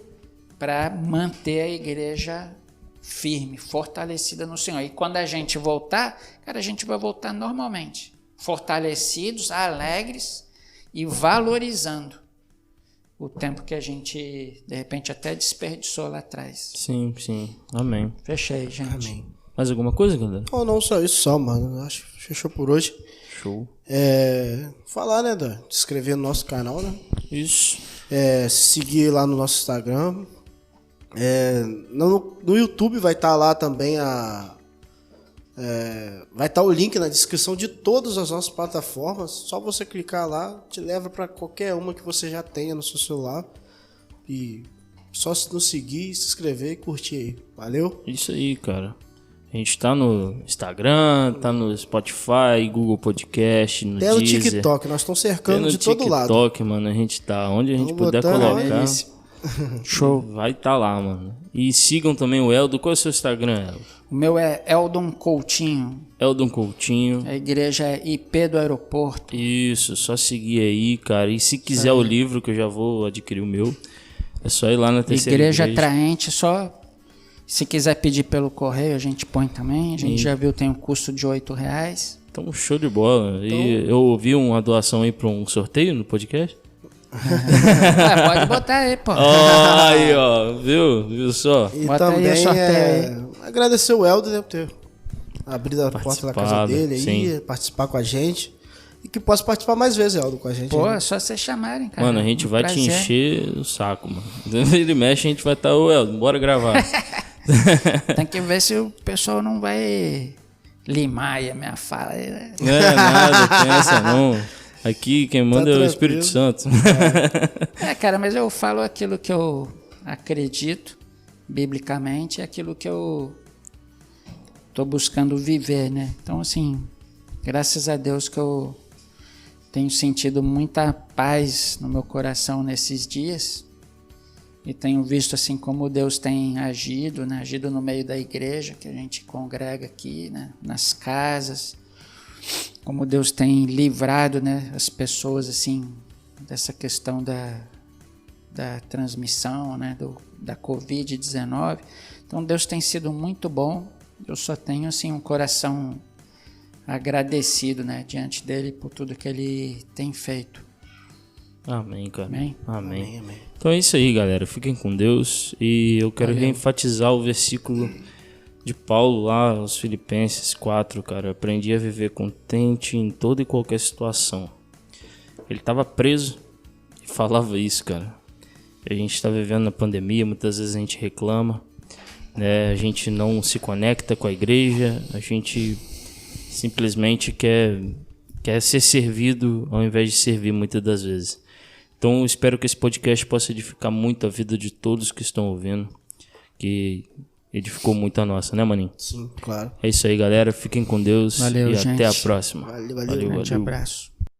Speaker 4: para manter a igreja firme, fortalecida no Senhor. E quando a gente voltar, cara, a gente vai voltar normalmente, fortalecidos, alegres e valorizando o tempo que a gente, de repente, até desperdiçou lá atrás.
Speaker 1: Sim, sim. Amém.
Speaker 4: Fechei, gente.
Speaker 2: Amém.
Speaker 1: Mais alguma coisa, galera?
Speaker 2: Não, só isso só, mano. Acho que fechou por hoje.
Speaker 1: Show.
Speaker 2: Falar, né, de se inscrever no nosso canal, né?
Speaker 1: Isso.
Speaker 2: Seguir lá no nosso Instagram. No YouTube vai estar lá também vai estar o link na descrição de todas as nossas plataformas. Só você clicar lá, te leva para qualquer uma que você já tenha no seu celular. E só se nos seguir, se inscrever e curtir aí. Valeu?
Speaker 1: Isso aí, cara. A gente tá no Instagram, tá no Spotify, Google Podcast, no
Speaker 2: Até
Speaker 1: Deezer.
Speaker 2: no TikTok, nós estamos cercando de todo lado.
Speaker 1: No TikTok, mano, a gente tá onde a gente puder colocar. Show. Vai tá lá, mano. E sigam também o Eldo. Qual é o seu Instagram, Eldo?
Speaker 4: O meu é Eldon Coutinho.
Speaker 1: Eldon Coutinho.
Speaker 4: A igreja é IP do Aeroporto.
Speaker 1: Isso, só seguir aí, cara. E se quiser o livro, que eu já vou adquirir o meu, é só ir lá na terceira igreja.
Speaker 4: Atraente, só... Se quiser pedir pelo correio, a gente põe também. A gente já viu, tem um custo de R$8.
Speaker 1: Então, show de bola. E eu ouvi uma doação aí para um sorteio no podcast?
Speaker 4: Pode botar aí, pô.
Speaker 1: Aí, ó. Viu só?
Speaker 2: E
Speaker 4: bota
Speaker 2: também
Speaker 4: aí o sorteio
Speaker 2: agradecer o Eldo, né, por ter abrido a porta da casa dele aí, participar com a gente. E que possa participar mais vezes, Eldo, com a gente.
Speaker 4: Pô, é só vocês chamarem, cara.
Speaker 1: Mano, a gente vai te encher o saco, mano. Ele mexe, a gente vai estar, ô Eldo, bora gravar.
Speaker 4: Tem que ver se o pessoal não vai limar aí a minha fala. Aí, né?
Speaker 1: Nada, tem essa não. Aqui quem manda é o Espírito Santo.
Speaker 4: Cara, mas eu falo aquilo que eu acredito biblicamente, é aquilo que eu tô buscando viver, né? Então, assim, graças a Deus que eu tenho sentido muita paz no meu coração nesses dias. E tenho visto assim como Deus tem agido, né? Agido no meio da igreja, que a gente congrega aqui, né? Nas casas. Como Deus tem livrado, né? As pessoas assim, dessa questão da transmissão, né? Da Covid-19. Então Deus tem sido muito bom. Eu só tenho assim um coração agradecido, né? Diante dele por tudo que ele tem feito.
Speaker 1: Amém, cara.
Speaker 4: Amém.
Speaker 2: Amém.
Speaker 1: Então é isso aí, galera. Fiquem com Deus. E eu quero reenfatizar o versículo de Paulo lá, aos Filipenses 4, cara. Aprendi a viver contente em toda e qualquer situação. Ele estava preso e falava isso, cara. A gente está vivendo na pandemia, muitas vezes a gente reclama, né? A gente não se conecta com a igreja, a gente simplesmente quer ser servido ao invés de servir muitas das vezes. Então eu espero que esse podcast possa edificar muito a vida de todos que estão ouvindo, que edificou muito a nossa, né, maninho?
Speaker 2: Sim, claro.
Speaker 1: É isso aí, galera. Fiquem com Deus.
Speaker 4: Valeu,
Speaker 1: e
Speaker 4: gente.
Speaker 1: Até a próxima.
Speaker 2: Valeu.
Speaker 4: Grande abraço.